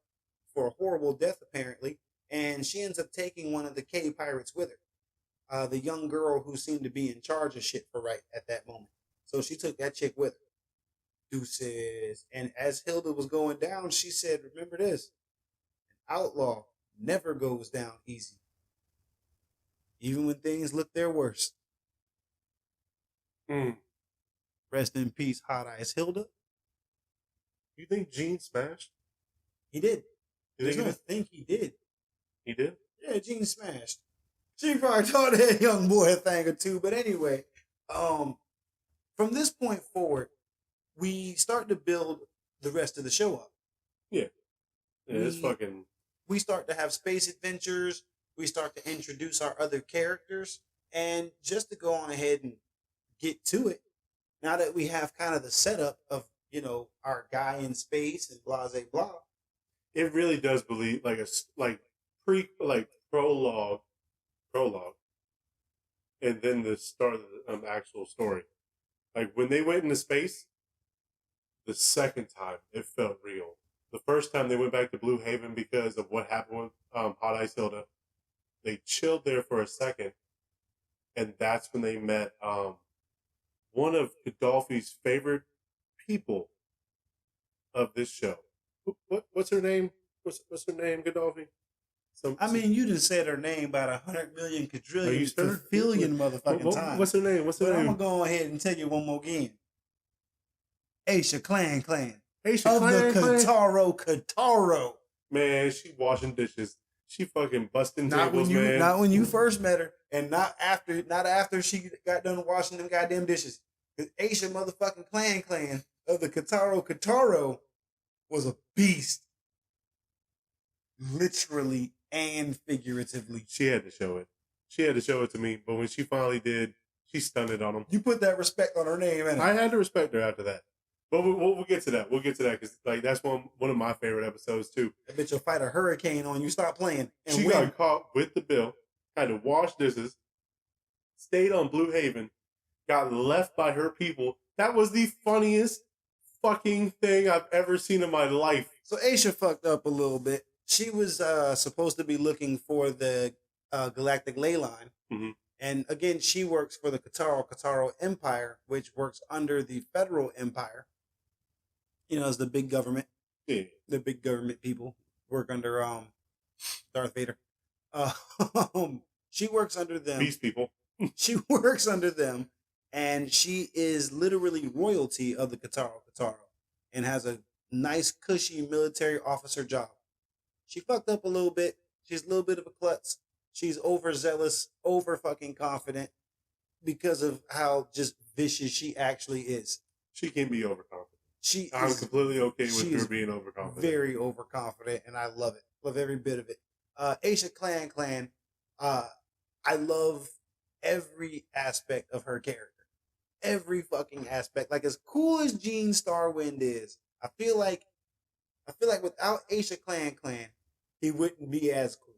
for a horrible death apparently, and she ends up taking one of the K pirates with her, the young girl who seemed to be in charge of shit for right at that moment. So she took that chick with her. Deuces. And as Hilda was going down, she said, "Remember this: an outlaw never goes down easy, even when things look their worst." Rest in peace, Hot Ice Hilda. You think Gene smashed? He did. There's no think he did. He did? Yeah, Gene smashed. She probably taught that young boy a thing or two. But anyway, from this point forward, we start to build the rest of the show up. Yeah. It's fucking... We start to have space adventures. We start to introduce our other characters. And just to go on ahead and get to it, now that we have kind of the setup of, our guy in space and blah, blah, blah. It really does believe, prologue, and then the start of the actual story. Like, when they went into space, the second time, it felt real. The first time they went back to Blue Haven because of what happened with Hot Ice Hilda, they chilled there for a second, and that's when they met one of Kadawfi's favorite people of this show. What's her name? What's her name, Kadawfi? You just said her name about 100 million quadrillion billion motherfucking times. What's her name? I'm gonna go ahead and tell you one more again. Aisha Clan. Aisha Clan. Kataro. Man, she washing dishes. She fucking busting tables, man. Not when you first met her, and not after she got done washing them goddamn dishes. Because Aisha motherfucking Clan of the Kataro was a beast. Literally and figuratively. She had to show it. She had to show it to me, but when she finally did, she stunned it on him. You put that respect on her name, and I had to respect her after that. But we'll get to that. We'll get to that because that's one of my favorite episodes too. I bet you'll fight a hurricane on you. Stop playing. And she got caught with the bill, had to wash dishes, stayed on Blue Haven, got left by her people. That was the funniest fucking thing I've ever seen in my life. So Aisha fucked up a little bit. She was supposed to be looking for the Galactic Leyline. Mm-hmm. And again, she works for the Kataro Empire, which works under the Federal Empire. As the big government. Yeah. The big government people work under Darth Vader. She works under them. These people. She works under them, and she is literally royalty of the Kataro and has a nice, cushy military officer job. She fucked up a little bit. She's a little bit of a klutz. She's overzealous, over fucking confident because of how just vicious she actually is. She can be overconfident. I'm completely okay with her being overconfident. Very overconfident, and I love it. Love every bit of it. Aisha Clan. I love every aspect of her character. every fucking aspect. Like as cool as Gene Starwind is, I feel like without Aisha Clan, he wouldn't be as cool.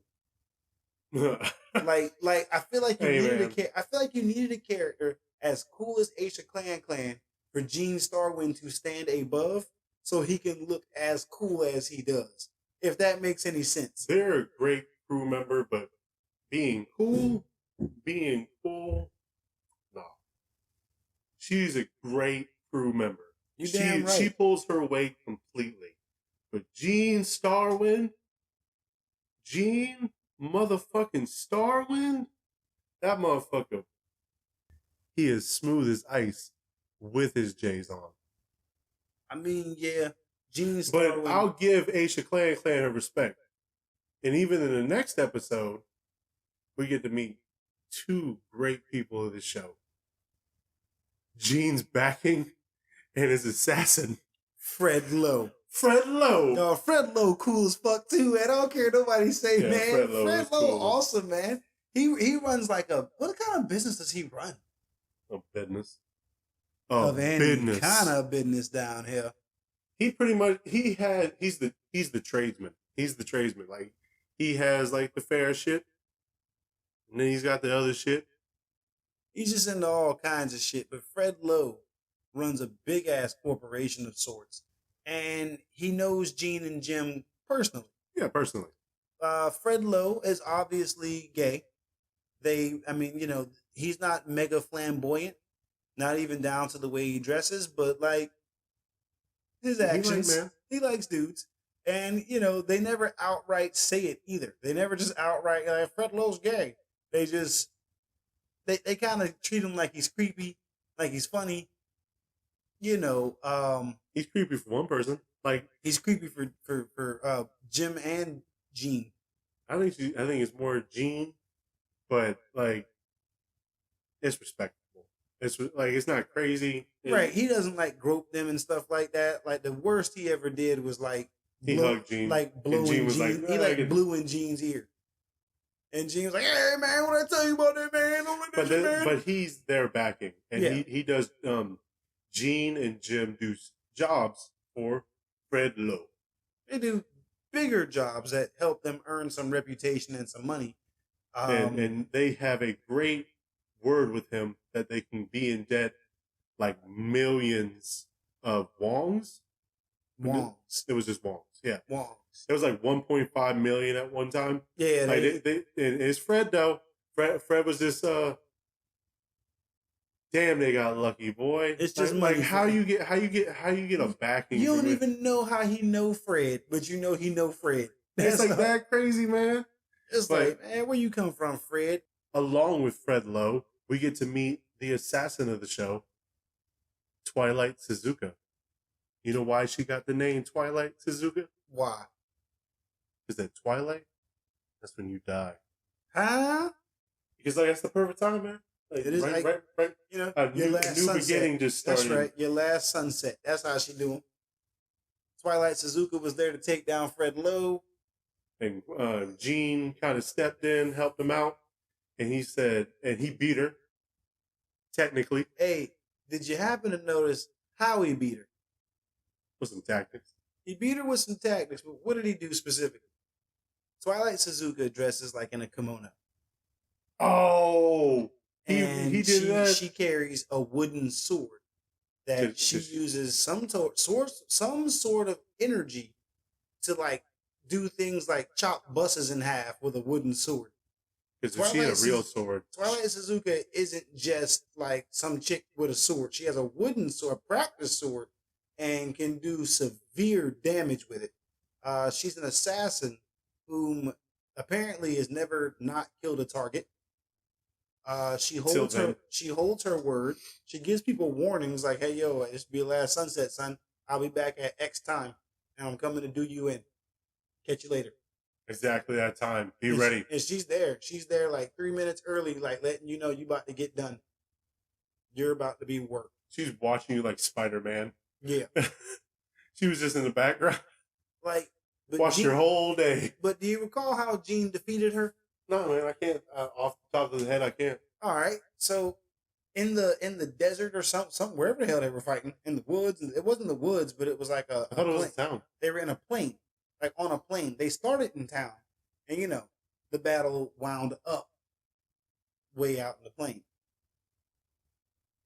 Like I feel like you Hey, needed man. I feel like you needed a character as cool as Aisha Clan for Gene Starwind to stand above, so he can look as cool as he does. If that makes any sense. They're a great crew member, but being cool, no. She's a great crew member. You damn right. She pulls her weight completely. But Gene motherfucking Starwind, that motherfucker, he is smooth as ice with his J's on. I mean, yeah, Gene But Starwind. I'll give Aisha Clan her respect. And even in the next episode, we get to meet two great people of the show. Gene's backing and his assassin, Fred Lowe. Fred Lowe. No, Fred Lowe cool as fuck too, man. I don't care what nobody say, Yeah, man. Fred Lowe Fred is Lowe cool. awesome, man. He runs like what kind of business does he run? A business. Of any business. kind of business down here. He pretty much he's the tradesman. He's the tradesman. Like he has like the fair shit, and then he's got the other shit. He's just into all kinds of shit. But Fred Lowe runs a big ass corporation of sorts, and he knows Gene and Jim personally. Yeah, personally. Fred Lowe is obviously gay. He's not mega flamboyant, not even down to the way he dresses, but like his actions, he likes dudes. And, they never outright say it either. They never just outright, like, Fred Lowe's gay. They just, they kind of treat him like he's creepy, like he's funny. He's creepy for one person. Like he's creepy for Jim and Gene. I think it's more Gene, but like it's respectable. It's like it's not crazy. Right. He doesn't like grope them and stuff like that. Like the worst he ever did was like he hugged Gene. Like blowing Gene. He blew in Gene's ear. And Gene was like, "Hey man, what I tell you about that, man? Don't let that shit, man." But he's there backing. And he does Gene and Jim do jobs for Fred Lowe. They do bigger jobs that help them earn some reputation and some money. And they have a great word with him that they can be in debt like millions of wongs. It was just wongs. Yeah. Wongs. It was like 1.5 million at one time. Yeah. Like and it's Fred though. Fred was just damn, they got lucky, boy. It's just like money. how you get a backing. You don't even know how he know Fred, but you know he know Fred. It's like that crazy, man. It's like, man, where you come from, Fred? Along with Fred Lowe, we get to meet the assassin of the show, Twilight Suzuka. You know why she got the name Twilight Suzuka? Why? Because at Twilight, that's when you die. Huh? Because like that's the perfect time, man. Like, it is right. A new beginning just started. That's right. Your last sunset. That's how she do 'em. Twilight Suzuka was there to take down Fred Lowe. And Gene kind of stepped in, helped him out. And he said, and he beat her. Technically. Hey, did you happen to notice how he beat her? With some tactics. He beat her with some tactics, but what did he do specifically? Twilight Suzuka dresses like in a kimono. Oh! And he did that. She carries a wooden sword that she uses some sort of energy to like do things like chop buses in half with a wooden sword. Because if she had a real sword. Twilight Suzuka isn't just like some chick with a sword. She has a wooden sword, practice sword, and can do severe damage with it. She's an assassin whom apparently has never not killed a target. She holds her word. She gives people warnings like, "Hey, yo, this will be your last sunset, son. I'll be back at X time, and I'm coming to do you in. Catch you later." Exactly that time. Be ready. And she's there. She's there like 3 minutes early, like letting you know you about to get done. You're about to be worked. She's watching you like Spider-Man. Yeah. She was just in the background. Like, watched her whole day. But do you recall how Gene defeated her? No, man, I can't. Off the top of the head, I can't. All right. So, in the desert or some wherever the hell they were fighting in the woods. It wasn't the woods, but it was like I thought it was a town. They were in a plane, like on a plane. They started in town, and the battle wound up way out in the plane.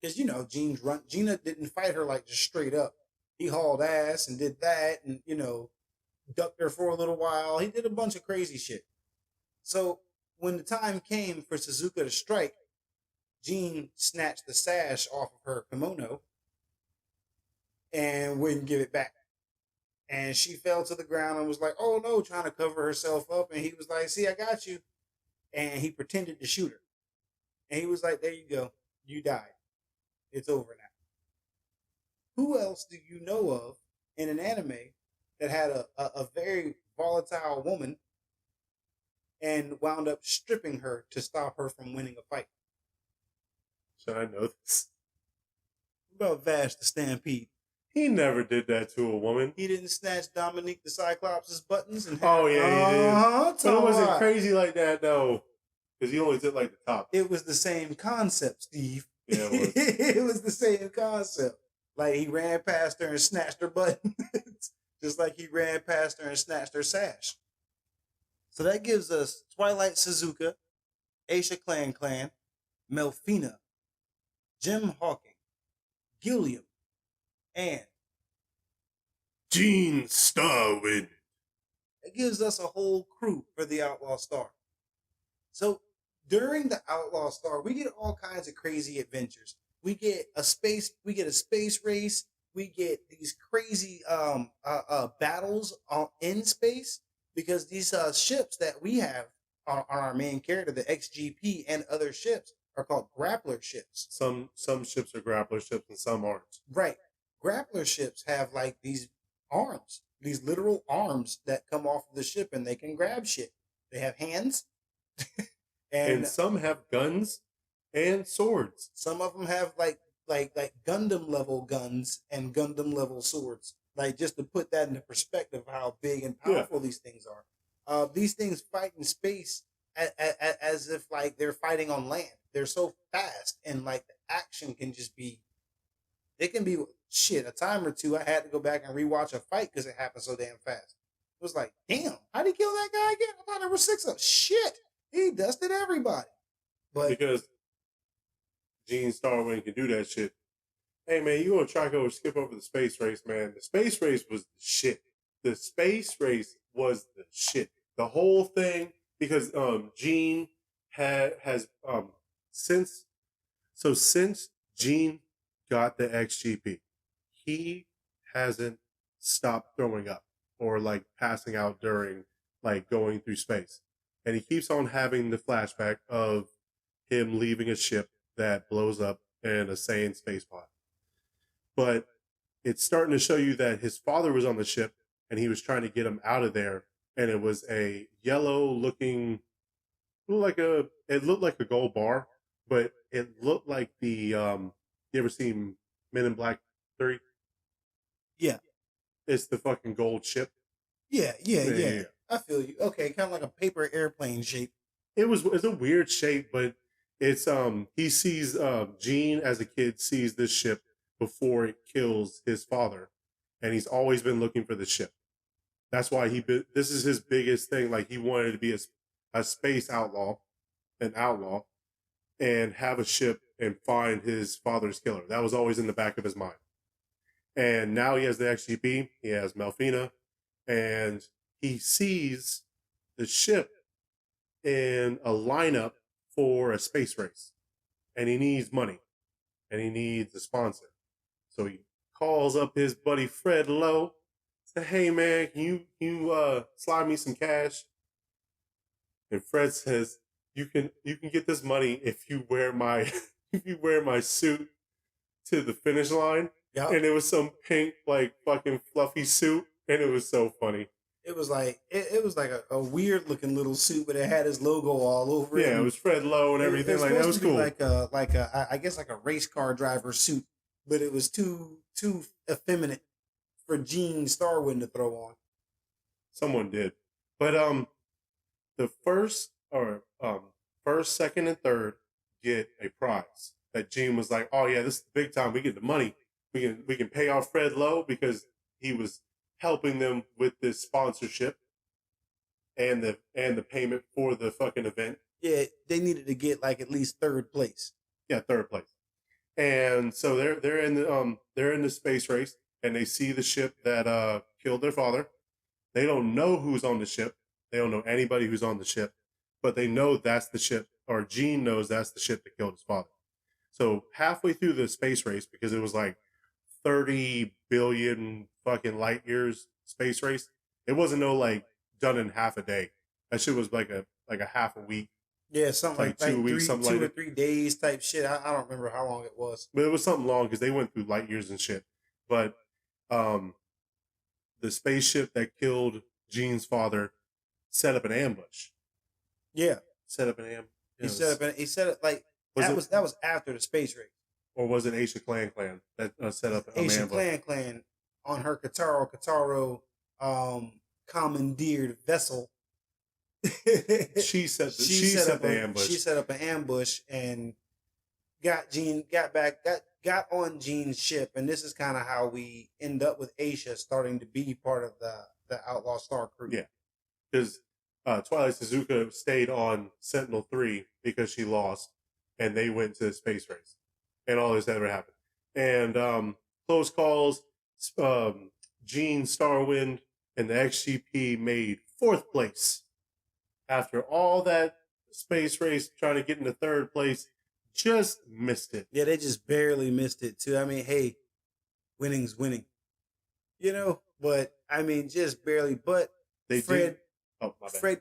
Because Gina didn't fight her like just straight up. He hauled ass and did that, and ducked her for a little while. He did a bunch of crazy shit. So when the time came for Suzuka to strike, Jean snatched the sash off of her kimono and wouldn't give it back. And she fell to the ground and was like, "Oh no," trying to cover herself up. And he was like, "See, I got you." And he pretended to shoot her. And he was like, "There you go. You died. It's over now." Who else do you know of in an anime that had a very volatile woman and wound up stripping her to stop her from winning a fight? Should I know this? What about Vash the Stampede? He never did that to a woman. He didn't snatch Dominique the Cyclops' buttons and oh yeah, he did. But it wasn't crazy like that though, because he only did like the top. It was the same concept, Steve. Yeah, it was. It was the same concept. Like he ran past her and snatched her buttons, just like he ran past her and snatched her sash. So that gives us Twilight Suzuka, Aisha Clan, Melfina, Jim Hawking, Gilliam, and Gene Starwind. It gives us a whole crew for the Outlaw Star. So during the Outlaw Star, we get all kinds of crazy adventures. We get a space race. We get these crazy battles in space, because these ships that we have on our main character, the XGP, and other ships are called grappler ships. Some ships are grappler ships and some aren't. Right. Grappler ships have like these arms, these literal arms that come off of the ship, and they can grab shit. They have hands. and some have guns and swords. Some of them have like Gundam level guns and Gundam level swords. Like, just to put that into perspective, how big and powerful these things are. These things fight in space as if like they're fighting on land. They're so fast, and like the action can just be. It can be shit. A time or two, I had to go back and rewatch a fight because it happened so damn fast. It was like, damn, how'd he kill that guy again? I thought there were 6 of them. Shit, he dusted everybody. But because Gene Starwind can do that shit. Hey man, you gonna try to skip over the space race, man? The space race was the shit. The space race was the shit. The whole thing, because Gene has since Gene got the XGP, he hasn't stopped throwing up or like passing out during like going through space. And he keeps on having the flashback of him leaving a ship that blows up in a Saiyan space pod. But it's starting to show you that his father was on the ship and he was trying to get him out of there. And it was a yellow looking, it looked like a gold bar, but it looked like the, you ever seen Men in Black 3? Yeah. It's the fucking gold ship. Yeah. I feel you. Okay, kind of like a paper airplane shape. It's a weird shape, but it's he sees Gene as a kid sees this ship before it kills his father, and he's always been looking for the ship. That's why this is his biggest thing. Like, he wanted to be a space outlaw, an outlaw, and have a ship and find his father's killer. That was always in the back of his mind. And now he has the XGP, he has Melfina, and he sees the ship in a lineup for a space race. And he needs money. And he needs a sponsor. So he calls up his buddy Fred Lowe. Say, hey man, can you slide me some cash? And Fred says, you can get this money if you wear my suit to the finish line. Yep. And it was some pink, like, fucking fluffy suit, and it was so funny. It was like it was like a weird looking little suit, but it had his logo all over it. Yeah, it was Fred Lowe and everything. Like, that was cool. Like I guess like a race car driver suit, but it was too effeminate for Gene Starwind to throw on. Someone did, but the first, second, and third get a prize, that Gene was like, "Oh yeah, this is the big time. We get the money. We can pay off Fred Lowe because he was helping them with this sponsorship and the payment for the fucking event." Yeah, they needed to get like at least third place. Yeah, third place. And so they're in the space race, and they see the ship that killed their father. They don't know who's on the ship. They don't know anybody who's on the ship, but they know that's the ship, or Gene knows that's the ship that killed his father. So halfway through the space race, because it was like 30 billion fucking light years space race, it wasn't no like done in half a day. That shit was like a half a week. Yeah, something like 2 weeks, something two like or that. 3 days type shit. I don't remember how long it was. But it was something long because they went through light years and shit. But the spaceship that killed Gene's father set up an ambush. Yeah, Set up an ambush. He set it like that was after the space race. Or was it Aisha Clan that set up an Aisha ambush? Clan on her Kataro commandeered vessel. She set the ambush. She set up an ambush and got on Gene's ship, and this is kind of how we end up with Aisha starting to be part of the Outlaw Star crew. Yeah, because Twilight Suzuka stayed on Sentinel 3 because she lost, and they went to the space race, and all this ever happened. And close calls, Gene, Starwind, and the XGP made 4th place. After all that space race, trying to get into 3rd place, just missed it. Yeah, they just barely missed it too. I mean, hey, winning's winning, But I mean, just barely. But Fred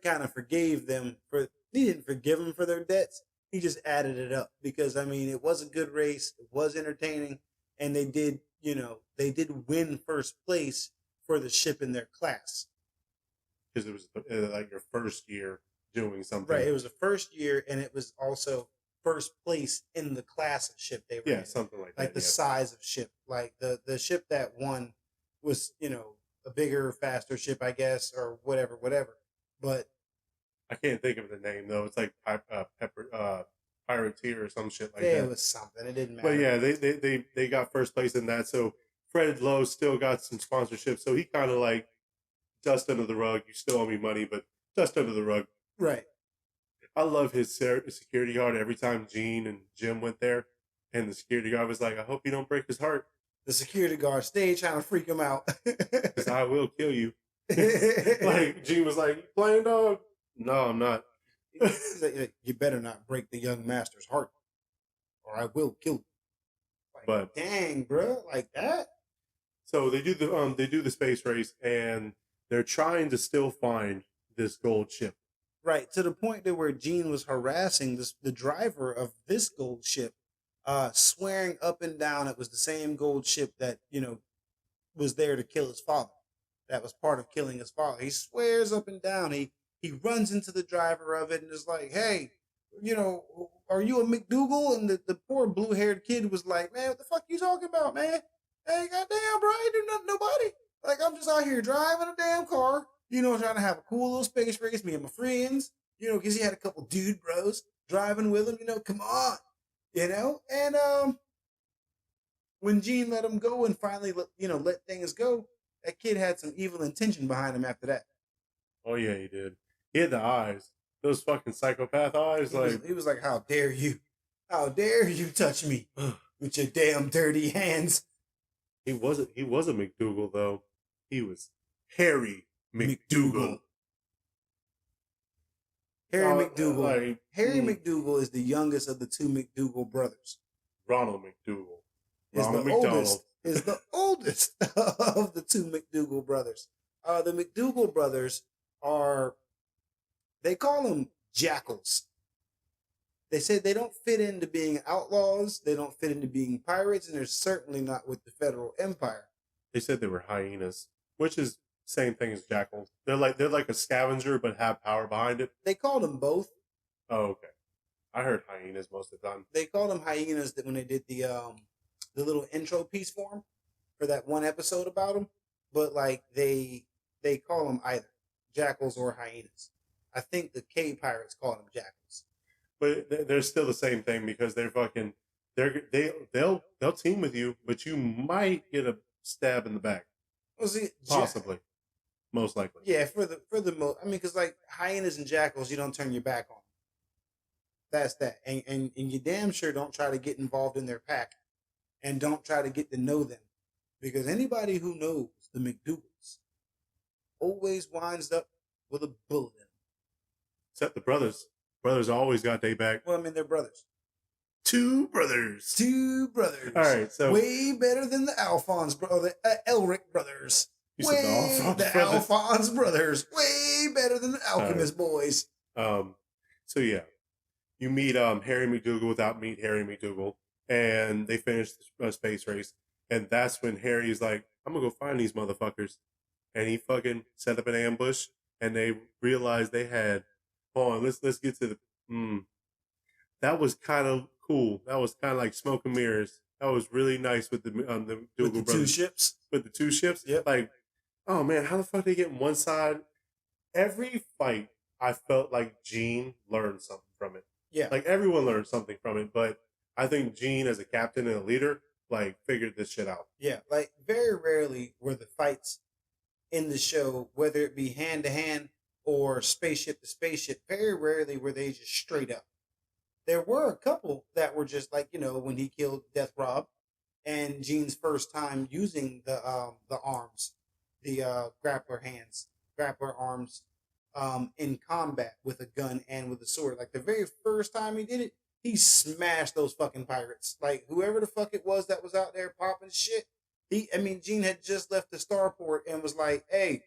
kind of forgave them for. He didn't forgive them for their debts. He just added it up because I mean, it was a good race. It was entertaining, and they did win 1st place for the ship in their class. Because it was like your first year doing something. Right. It was the first year, and it was also 1st place in the class of ship they were in. Yeah, something like that. Like the size of ship. Like the ship that won was, a bigger, faster ship, I guess, or whatever. But I can't think of the name, though. It's like Pirateer or some shit like that. Yeah, it was something. It didn't matter. But yeah, they got 1st place in that. So Fred Lowe still got some sponsorship. So he kind of like, dust under the rug. You still owe me money, but dust under the rug. Right. I love his security guard every time Gene and Jim went there. And the security guard was like, I hope you don't break his heart. The security guard stayed trying to freak him out. Because I will kill you. Like, Gene was like, you playing dog? No, I'm not. Like, you better not break the young master's heart, or I will kill you. Like, but dang, bro, like that. So they do the space race, and they're trying to still find this gold ship. Right, to the point that where Gene was harassing the driver of this gold ship, swearing up and down it was the same gold ship that, was there to kill his father. That was part of killing his father. He swears up and down. He runs into the driver of it and is like, hey, are you a McDougal? And the poor blue-haired kid was like, man, what the fuck you talking about, man? Hey, goddamn, bro, I ain't do nothing to nobody. Like, I'm just out here driving a damn car, trying to have a cool little space race, me and my friends, because he had a couple dude bros driving with him, come on, And when Gene let him go and finally, let things go, that kid had some evil intention behind him after that. Oh, yeah, he did. He had the eyes. Those fucking psychopath eyes. He was like, how dare you? How dare you touch me with your damn dirty hands? He wasn't a McDougal, though. He was Harry McDougal. Harry McDougal is the youngest of the 2 McDougal brothers. Ronald McDougal. Is the oldest of the 2 McDougal brothers. The McDougal brothers they call them jackals. They said they don't fit into being outlaws, they don't fit into being pirates, and they're certainly not with the Federal Empire. They said they were hyenas, which is same thing as jackals. They're like a scavenger, but have power behind it. They called them both. Oh, okay. I heard hyenas most of the time. They called them hyenas when they did the little intro piece for them for that one episode about them. But like they call them either jackals or hyenas. I think the K pirates call them jackals. But they're still the same thing because they're fucking they'll team with you, but you might get a stab in the back. well, see, Possibly. Most likely. Yeah, for the most, I mean, because like hyenas and jackals, you don't turn your back on. That's that, and you damn sure don't try to get involved in their pack, and don't try to get to know them, because anybody who knows the McDougalls always winds up with a bullet in them. Except the brothers. Brothers always got their back. Well, I mean, they're brothers. Two brothers. Two brothers. All right, so way better than the Alphonse the Elric brothers. You said the Alphonse brothers. Way better than the Alchemist boys. So yeah, you meet Harry McDougal without meet Harry McDougal, and they finish the space race, and that's when Harry's like, "I'm gonna go find these motherfuckers," and he fucking set up an ambush, and they realized they had. Hold on, let's get to the. That was kind of cool. That was kind of like smoke and mirrors. That was really nice with the McDougal brothers. Two ships. With the two ships. Yep. Like, oh man, how the fuck they get on one side? Every fight, I felt like Gene learned something from it. Yeah. Like everyone learned something from it, but I think Gene, as a captain and a leader, like figured this shit out. Yeah. Like very rarely were the fights in the show, whether it be hand to hand or spaceship to spaceship, very rarely were they just straight up. There were a couple that were just like, when he killed Death Rob, and Gene's first time using the arms, the grappler arms, in combat with a gun and with a sword. Like the very first time he did it, he smashed those fucking pirates. Like whoever the fuck it was that was out there popping shit. Gene had just left the starport and was like, hey,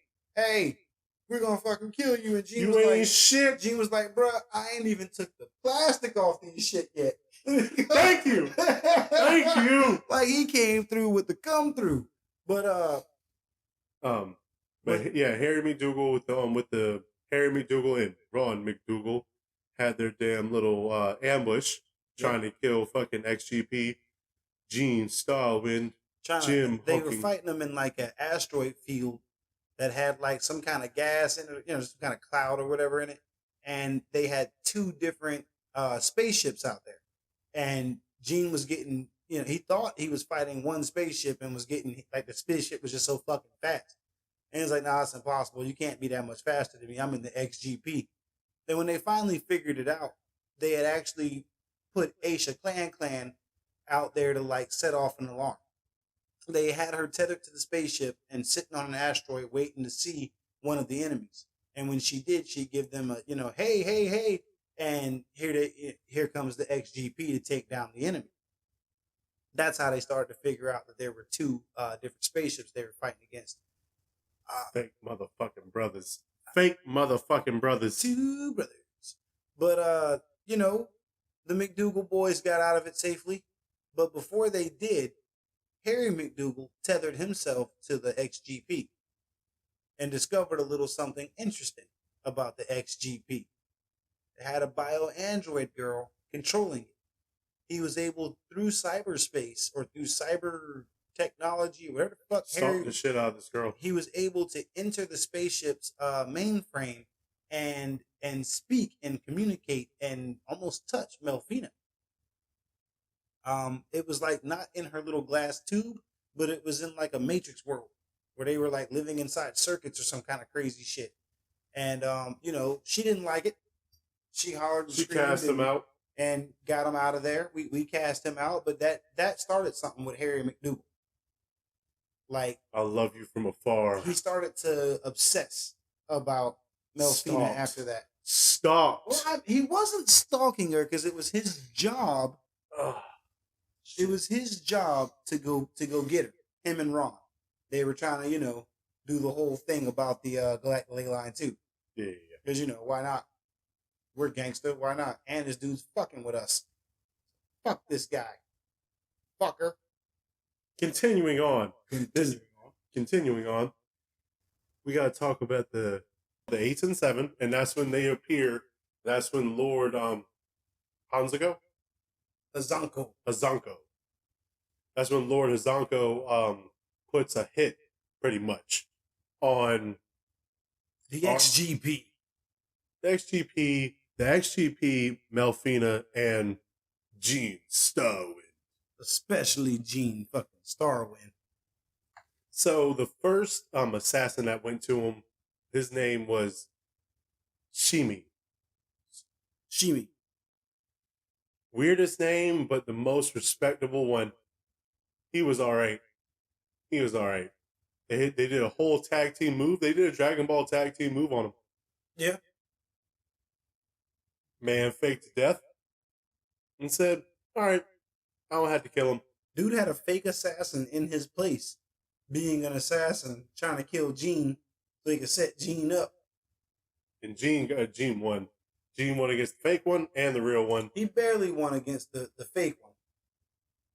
we're gonna fucking kill you. And Gene was like, shit. Gene was like, bruh, I ain't even took the plastic off these shit yet. Thank you. Thank you. Like he came through with the come through. But yeah, Harry McDougal with the Harry McDougal and Ron McDougal had their damn little ambush trying to kill fucking XGP, Gene, Starwind, Jim. They were fighting them in like an asteroid field that had like some kind of gas in it, some kind of cloud or whatever in it. And they had two different spaceships out there. And Gene was getting, he thought he was fighting one spaceship and was getting, like the spaceship was just so fucking fast. And he's like, nah, it's impossible. You can't be that much faster than me. I'm in the XGP. Then when they finally figured it out, they had actually put Aisha Clan out there to like set off an alarm. They had her tethered to the spaceship and sitting on an asteroid waiting to see one of the enemies. And when she did, she'd give them a, hey. And here comes the XGP to take down the enemy. That's how they started to figure out that there were two different spaceships they were fighting against. Fake motherfucking brothers. Fake motherfucking brothers. Two brothers. But, the McDougal boys got out of it safely. But before they did, Harry McDougal tethered himself to the XGP and discovered a little something interesting about the XGP. It had a bio-android girl controlling it. He was able, through cyberspace or through cyber technology, whatever the fuck, Harry, the shit out of this girl. He was able to enter the spaceship's mainframe and speak and communicate and almost touch Melfina. It was like not in her little glass tube, but it was in like a Matrix world where they were like living inside circuits or some kind of crazy shit. And she didn't like it. She hollered and she cast him out and got him out of there. We cast him out, but that started something with Harry McDougal. Like, I love you from afar. He started to obsess about Melfina after that. Stalked. Well, he wasn't stalking her because it was his job. It was his job to go get her. Him and Ron. They were trying to, do the whole thing about the Galactic Leyline too. Yeah. Because why not? We're gangster. Why not? And this dude's fucking with us. Fuck this guy. Fucker. Continuing on. We got to talk about the 8 and 7, and that's when they appear. That's when Lord Hazanko. That's when Lord Hazanko puts a hit, pretty much, on the XGP. The XGP, Melfina, and Gene Starwind. especially Gene fucking Starwind. So the first assassin that went to him, his name was Shimi. Shimi. Weirdest name, but the most respectable one. He was all right. He was all right. They did a whole tag team move. They did a Dragon Ball tag team move on him. Yeah. Man faked to death and said, all right, I don't have to kill him. Dude had a fake assassin in his place, being an assassin, trying to kill Gene so he could set Gene up. And Gene won. Gene won against the fake one and the real one. He barely won against the fake one.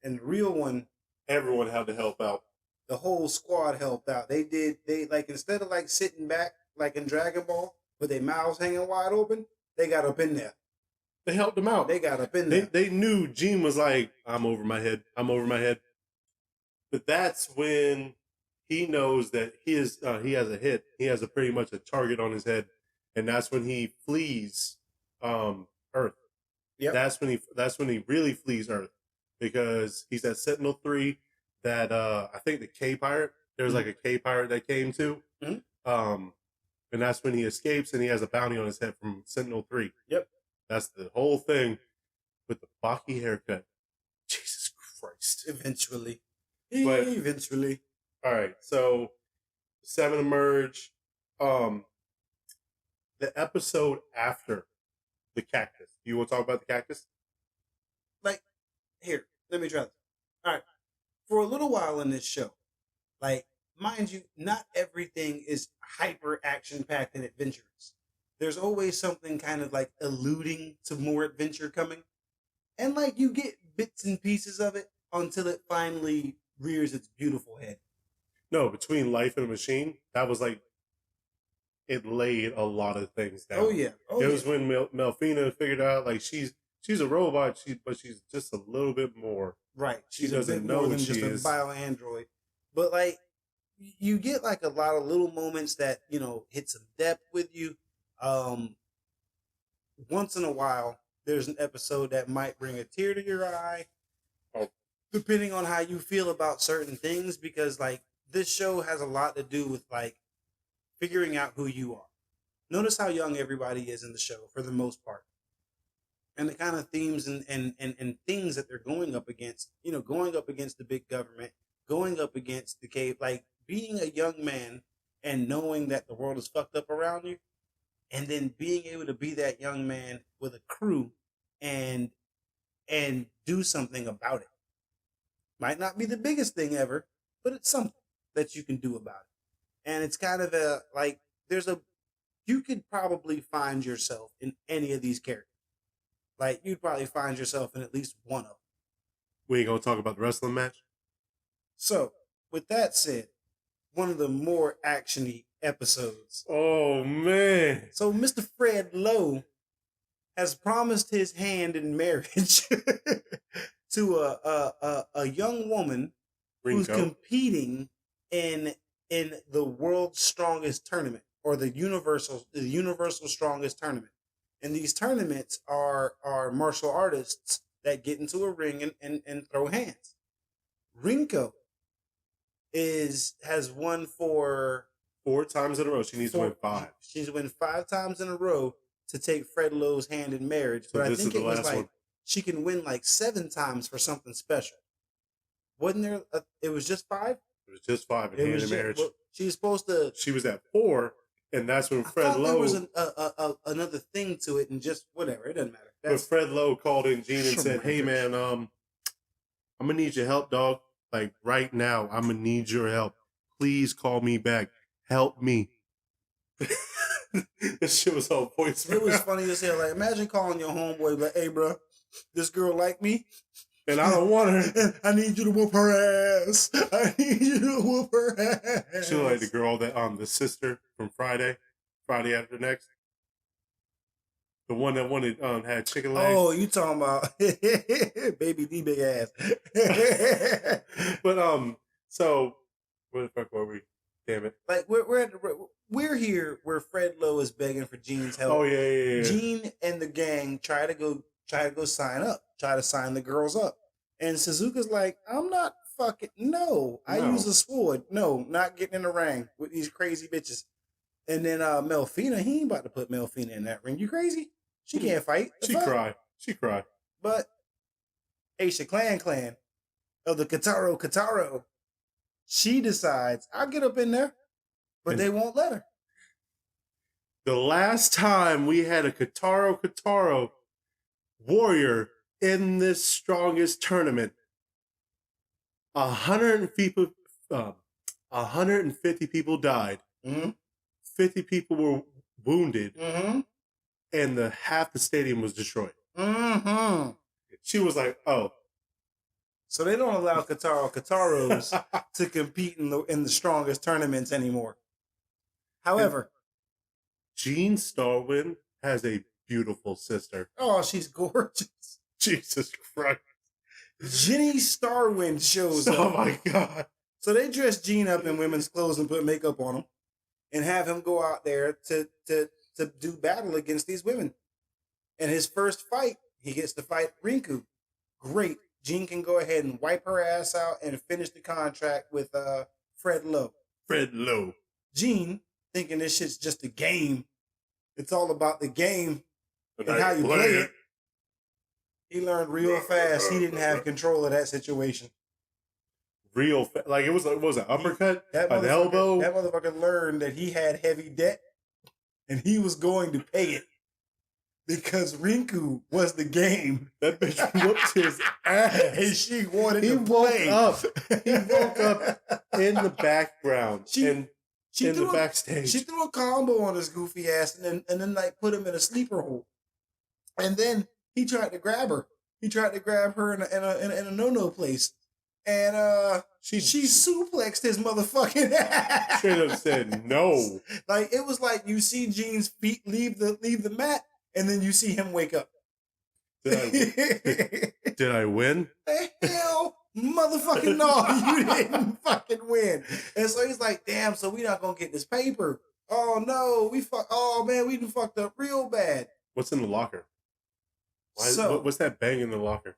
And the real one, everyone had to help out. The whole squad helped out. They like, instead of like sitting back like in Dragon Ball with their mouths hanging wide open, they got up in there. They helped him out. They got up in there. They knew Gene was like, I'm over my head. I'm over my head. But that's when he knows that he has a hit. He has pretty much a target on his head. And that's when he flees Earth. Yep. That's when he really flees Earth. Because he's at Sentinel 3 that I think the K pirate, there's like a K pirate that came to. Mm-hmm. And that's when he escapes and he has a bounty on his head from Sentinel 3. Yep. That's the whole thing with the Baki haircut. Jesus Christ. Eventually. All right. So 7 emerge. The episode after the cactus. Do you want to talk about the cactus? Like, here, let me try this. All right. For a little while in this show, like, mind you, not everything is hyper action packed and adventurous. There's always something kind of like alluding to more adventure coming. And like you get bits and pieces of it until it finally rears its beautiful head. No, between Life and a Machine, that was like, it laid a lot of things down. Oh, yeah. It was when Melfina figured out, like, she's a robot, but she's just a little bit more. Right. She doesn't know what she is. A bio-android. But, like, you get, like, a lot of little moments that, you know, hit some depth with you. Once in a while, there's an episode that might bring a tear to your eye, depending on how you feel about certain things, because, like, this show has a lot to do with, like, figuring out who you are. Notice how young everybody is in the show, for the most part. And the kind of themes and things that they're going up against, you know, going up against the big government, going up against the cave, like being a young man and knowing that the world is fucked up around you, and then being able to be that young man with a crew and do something about it. Might not be the biggest thing ever, but it's something that you can do about it. And it's kind of you could probably find yourself in any of these characters. Like, you'd probably find yourself in at least one of them. We ain't gonna talk about the wrestling match. So, with that said, one of the more action-y episodes. Oh, man. So, Mr. Fred Lowe has promised his hand in marriage to a young woman who's competing in the world's strongest tournament, or the universal strongest tournament. And these tournaments are martial artists that get into a ring and throw hands. Rinko has won for 4 times in a row. She needs to win 5. She's won 5 times in a row to take Fred Lowe's hand in marriage. So but I think it was like one. She can win like 7 times for something special. Wasn't there? It was just 5. It was just 5 in hand in marriage. Well, she was supposed to. She was at 4, and that's when Fred Lowe. There was another thing to it, and just whatever. It doesn't matter. But Fred Lowe called in Gene and said, "Hey man, I'm gonna need your help, dog. Like right now, I'm gonna need your help. Please call me back. Help me." This shit was all voicemail. It was funny as hell. Like, imagine calling your homeboy, like, "Hey, bro, this girl like me, and I don't want her. I need you to whoop her ass. I need you to whoop her ass." She like the girl that the sister from Friday After Next, the one that wanted had chicken legs. Oh, you talking about baby D big ass? But so where the fuck were we? Damn it! Like we're here where Fred Lowe is begging for Gene's help. Oh yeah. Gene and the gang try to go sign up, try to sign the girls up, And Suzuka's like, I'm not fucking, no, I No. use a sword. No, not getting in the ring with these crazy bitches. And then Melfina, he ain't about to put Melfina in that ring. You crazy? She can't fight. The She fuck? cry. She cry. But Aisha Clan of the Kataro, she decides, I'll get up in there, but And they won't let her. the last time we had a Kataro warrior in this strongest tournament, 150 people died. Mm-hmm. 50 people were wounded, Mm-hmm. and half the stadium was destroyed. Mm-hmm. She was like, "Oh, so they don't allow Kataros to compete in the strongest tournaments anymore." However, Jean Starwind has a beautiful sister. oh, she's gorgeous. Jesus Christ. Jenny Starwind shows Oh up. my God. So they dress Gene up in women's clothes and put makeup on him and have him go out there to do battle against these women. And his first fight, he gets to fight Rinku. Great. Gene can go ahead and wipe her ass out and finish the contract with Fred Lowe. Fred Lowe. Gene, thinking this shit's just a game. It's all about the game But and how you play it. He learned real fast he didn't have control of that situation. Like it was an uppercut, an That elbow. motherfucker learned that he had heavy debt and he was going to pay it because Rinku was the game. That bitch whooped his ass. And she wanted He to play. He woke up in the background in the backstage. She threw a combo on his goofy ass and then like put him in a sleeper hold. And then he tried to grab her. He tried to grab her in a no-no place. And she suplexed his motherfucking ass. Straight up said no. Like it was like you see Gene's feet leave the mat, and then you see him wake up. Did I win? The hell, motherfucking no, you didn't fucking win. And so he's like, damn, so we not gonna get this paper. Oh no, we done fucked up real bad. What's in the locker? So what's that bang in the locker?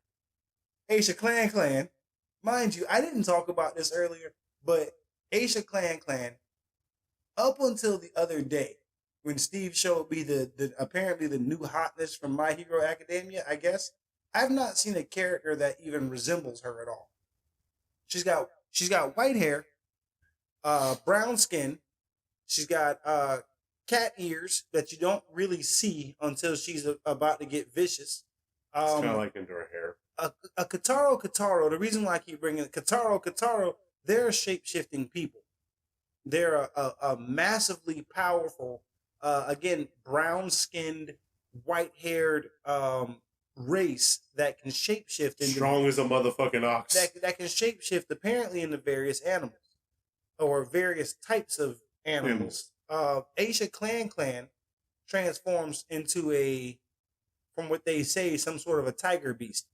Aisha Clan. Mind you, I didn't talk about this earlier, but Aisha Clan, up until the other day, when Steve showed me the apparently the new hotness from My Hero Academia, I guess, I've not seen a character that even resembles her at all. She's got white hair, brown skin, she's got cat ears that you don't really see until she's about to get vicious. It's kind of like into her hair. A Kataro, the reason why I keep bringing it, Kataro, they're shape-shifting people. They're a massively powerful, again, brown-skinned, white-haired race that can shapeshift into... Strong as a motherfucking ox. That can shapeshift, apparently, into various animals. Or various types of animals. Aisha Clan transforms into from what they say, some sort of a tiger beast.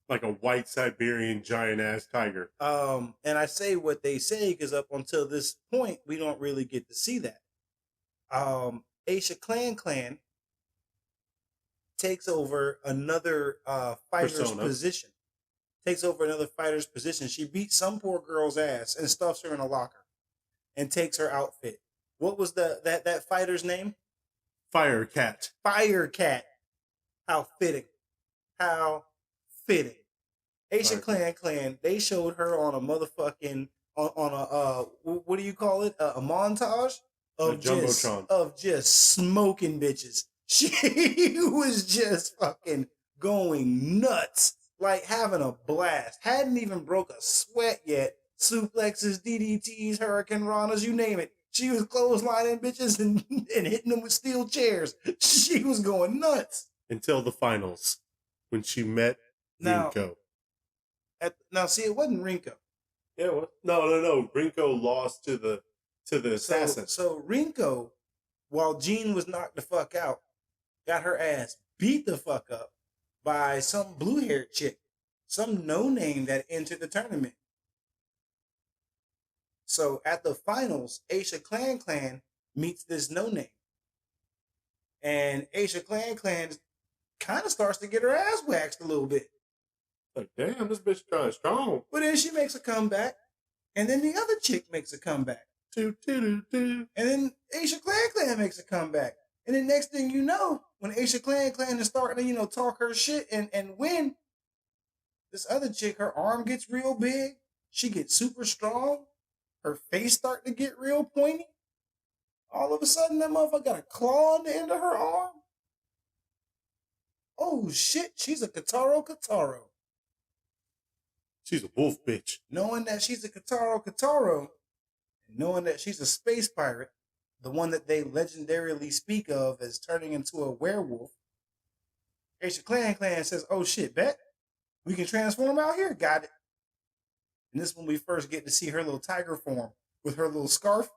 Like a white Siberian giant-ass tiger. And I say what they say because up until this point, we don't really get to see that. Aisha Clan takes over another fighter's position. Takes over another fighter's position. She beats some poor girl's ass and stuffs her in a locker and takes her outfit. What was that fighter's name? Firecat. Firecat. How fitting. How fitting. Aisha Clan, they showed her on a motherfucking on a what do you call it? A montage of just smoking bitches. She was just fucking going nuts, like having a blast. Hadn't even broke a sweat yet. Suplexes, DDTs, Hurricane Ranas, you name it. She was clotheslining bitches and hitting them with steel chairs. She was going nuts. Until the finals, when she met Rinko. Now, see, it wasn't Rinko. Yeah, it was. No. Rinko lost to the assassin. So Rinko, while Jean was knocked the fuck out, got her ass beat the fuck up by some blue-haired chick, some no-name that entered the tournament. So at the finals, Aisha Clan meets this no-name. And Aisha Clan kind of starts to get her ass waxed a little bit. Like, damn, this bitch kind of strong. But then she makes a comeback, and then the other chick makes a comeback. Do, do, do, do. And then Aisha Clan makes a comeback. And then next thing you know, when Aisha Clan is starting to, talk her shit and win, this other chick, her arm gets real big. She gets super strong. Her face starting to get real pointy. All of a sudden, that motherfucker got a claw on the end of her arm. Oh shit, she's a Kataro. She's a wolf bitch. Knowing that she's a Kataro, and knowing that she's a space pirate, the one that they legendarily speak of as turning into a werewolf, Aisha Clan says, oh shit, bet. We can transform out here. Got it. And this is when we first get to see her little tiger form with her little scarf.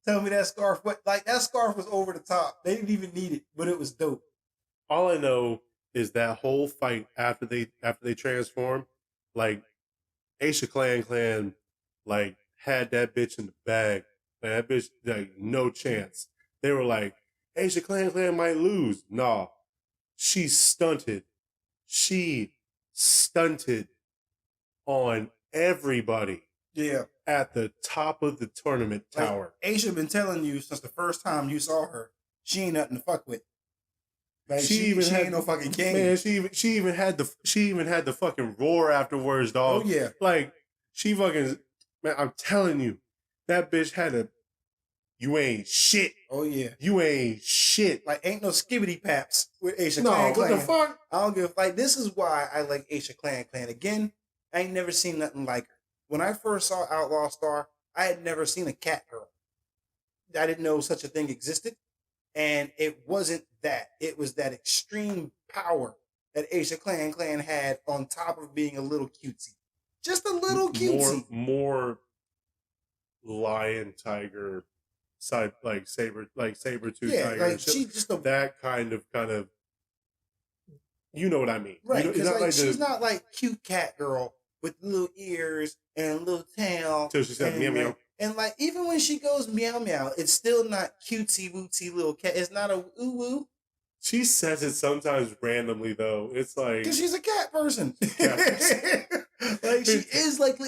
Tell me that scarf, that scarf was over the top. They didn't even need it, but it was dope. All I know is that whole fight after they transform, like Aisha Clan like had that bitch in the bag. Like, that bitch, like, no chance. They were like, Aisha Clan might lose. Nah. She's stunted. She stunted on everybody. Yeah. At the top of the tournament tower. Like, Aisha been telling you since the first time you saw her, she ain't nothing to fuck with. Like, she ain't no fucking game. Man, she even had the fucking roar afterwards, dog. Oh yeah. Like, she fucking, man, I'm telling you, that bitch had you ain't shit. Oh yeah. You ain't shit. Like, ain't no skibbity paps with Aisha No, Clan. what the fuck? I don't give this is why I like Aisha Clan. Again, I ain't never seen nothing like her. When I first saw Outlaw Star, I had never seen a cat girl. I didn't know such a thing existed. And it wasn't that. It was that extreme power that Aisha Clan had on top of being a little cutesy. Just a little cutesy. More lion, tiger, side, like saber tooth tiger. Like she just that kind of, you know what I mean. Right, because she's not like cute cat girl with little ears and little tail. Till she said meow meow. And like even when she goes meow meow, it's still not cutesy wootsy little cat. It's not a ooh woo. She says it sometimes randomly though. It's like because she's a cat person. Like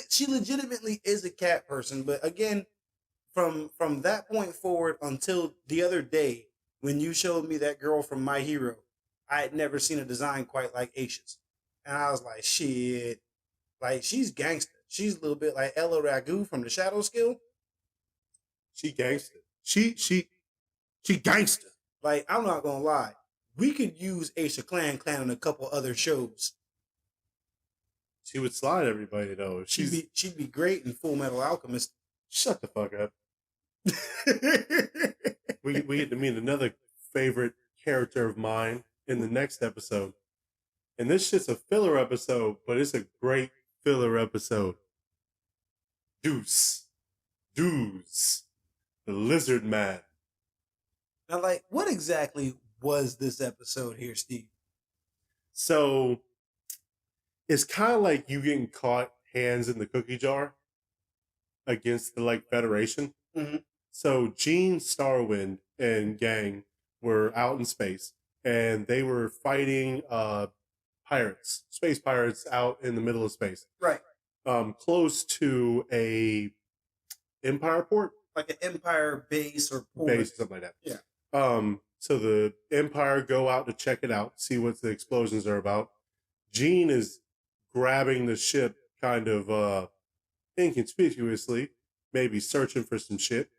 she legitimately is a cat person. But again, from that point forward until the other day when you showed me that girl from My Hero, I had never seen a design quite like Aisha's, and I was like, shit. Like, she's gangster. She's a little bit like Ella Ragu from the Shadow Skill. She gangster. She gangster. Like, I'm not gonna lie. We could use Aisha Clan in a couple other shows. She would slide everybody though. She'd be great in Full Metal Alchemist. Shut the fuck up. we get to meet another favorite character of mine in the next episode. And this shit's a filler episode, but it's a great filler episode. Deuce, the Lizard Man. Now, like, what exactly was this episode here, Steve? So, it's kind of like you getting caught hands in the cookie jar against the, Federation. Mm-hmm. So, Gene, Starwind, and gang were out in space, and they were fighting pirates, space pirates out in the middle of space. Right. Close to a Empire port. Like an Empire base or port. Base, something like that. Yeah. So the Empire go out to check it out, see what the explosions are about. Gene is grabbing the ship kind of inconspicuously, maybe searching for some shit,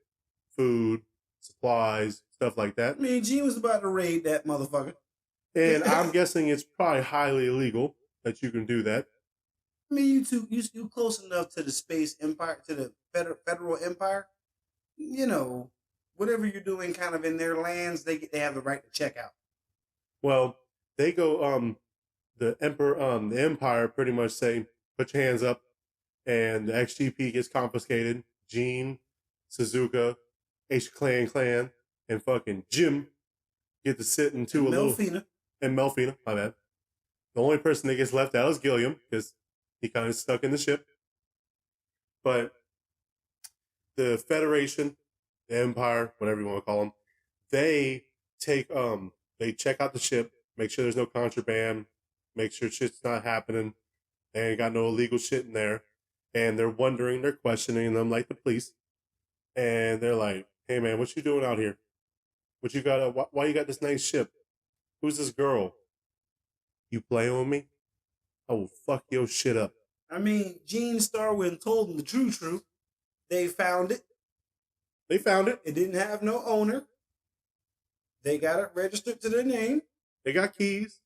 food, supplies, stuff like that. I mean, Gene was about to raid that motherfucker. And I'm guessing it's probably highly illegal that you can do that. I mean, you close enough to the space empire, to the federal empire. You know, whatever you're doing, kind of in their lands, they have the right to check out. Well, they go. The Empire pretty much say, "Put your hands up," and the XGP gets confiscated. Gene, Suzuka, Aisha Clan, and fucking Jim get to sit into and Melfina, my bad. The only person that gets left out is Gilliam because he kind of stuck in the ship. But the Federation, the Empire, whatever you want to call them, they take they check out the ship, make sure there's no contraband, make sure shit's not happening. They ain't got no illegal shit in there. And they're wondering, they're questioning them like the police. And they're like, hey man, what you doing out here? What you got? Why you got this nice ship? Who's this girl? You playing with me? I will fuck your shit up. I mean, Gene Starwind told them the true truth. They found it. They found it. It didn't have no owner. They got it registered to their name. They got keys.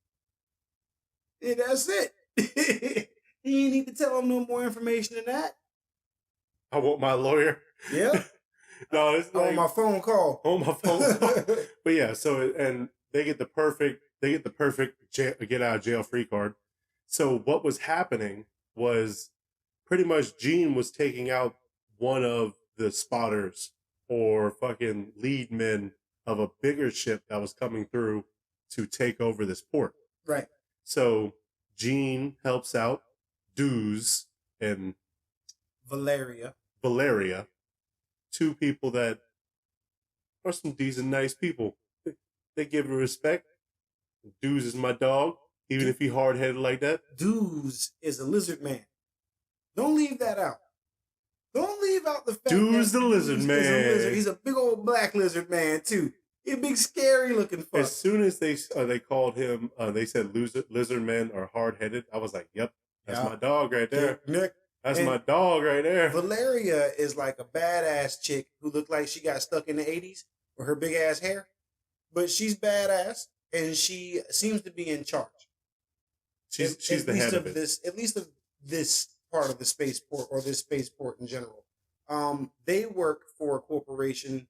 And that's it. You ain't need to tell them no more information than that. I want my lawyer. Yeah. No, it's like on my phone call. On my phone call. But yeah, so and they get the perfect get out of jail free card. So what was happening was pretty much Gene was taking out one of the spotters or fucking lead men of a bigger ship that was coming through to take over this port. Right. So Gene helps out Deuce and Valeria, two people that are some decent, nice people. They give him respect. Deuce is my dog, even if he hard-headed like that. Deuce is a lizard man. Don't leave that out. Don't leave out the fact Deuce the lizard man. Is a lizard. He's a big old black lizard man, too. He's a big, scary-looking fuck. As soon as they called him, they said lizard men are hard-headed, I was like, yep, that's my dog right there. Nick. That's my dog right there. Valeria is like a badass chick who looked like she got stuck in the 80s with her big-ass hair. But she's badass, and she seems to be in charge. She's the head of it. At least of this part of the spaceport, or this spaceport in general. They work for a corporation,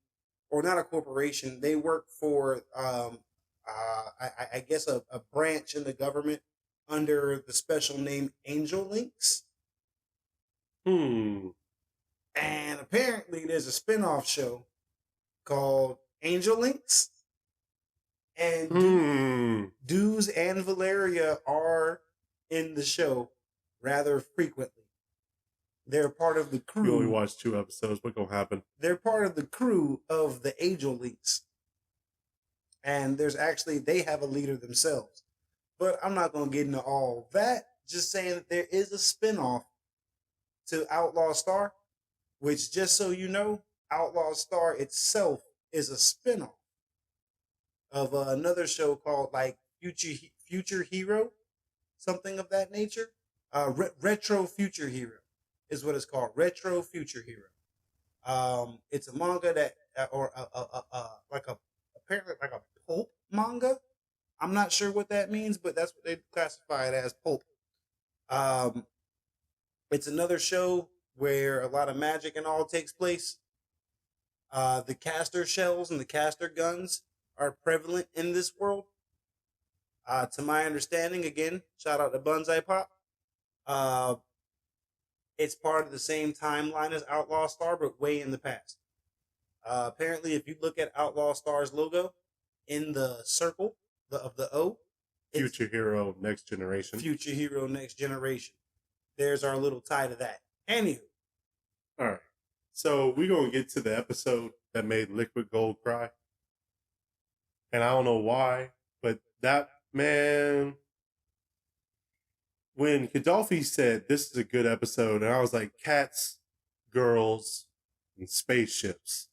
or not a corporation. They work for, I guess, a branch in the government under the special name Angel Links. And apparently there's a spin-off show called Angel Links. And Deuce and Valeria are in the show rather frequently. They're part of the crew. You only watched 2 episodes. What's going to happen? They're part of the crew of the Angel Links. And they have a leader themselves. But I'm not going to get into all that. Just saying that there is a spin-off to Outlaw Star, which, just so you know, Outlaw Star itself is a spin-off of another show called like Future Hero, something of that nature. Retro Future Hero is what it's called. Retro Future Hero. It's a manga that, apparently like a pulp manga. I'm not sure what that means, but that's what they classify it as, pulp. It's another show where a lot of magic and all takes place. The caster shells and the caster guns are prevalent in this world. To my understanding, again, shout out to Bunzai Pop. It's part of the same timeline as Outlaw Star, but way in the past. Apparently, if you look at Outlaw Star's logo, in the circle of the O, Future Hero Next Generation. Future Hero Next Generation. There's our little tie to that. Anywho. All right. So we're going to get to the episode that made Liquid Gold cry. And I don't know why, but that, man, when Kadawfi said this is a good episode, and I was like, cats, girls, and spaceships.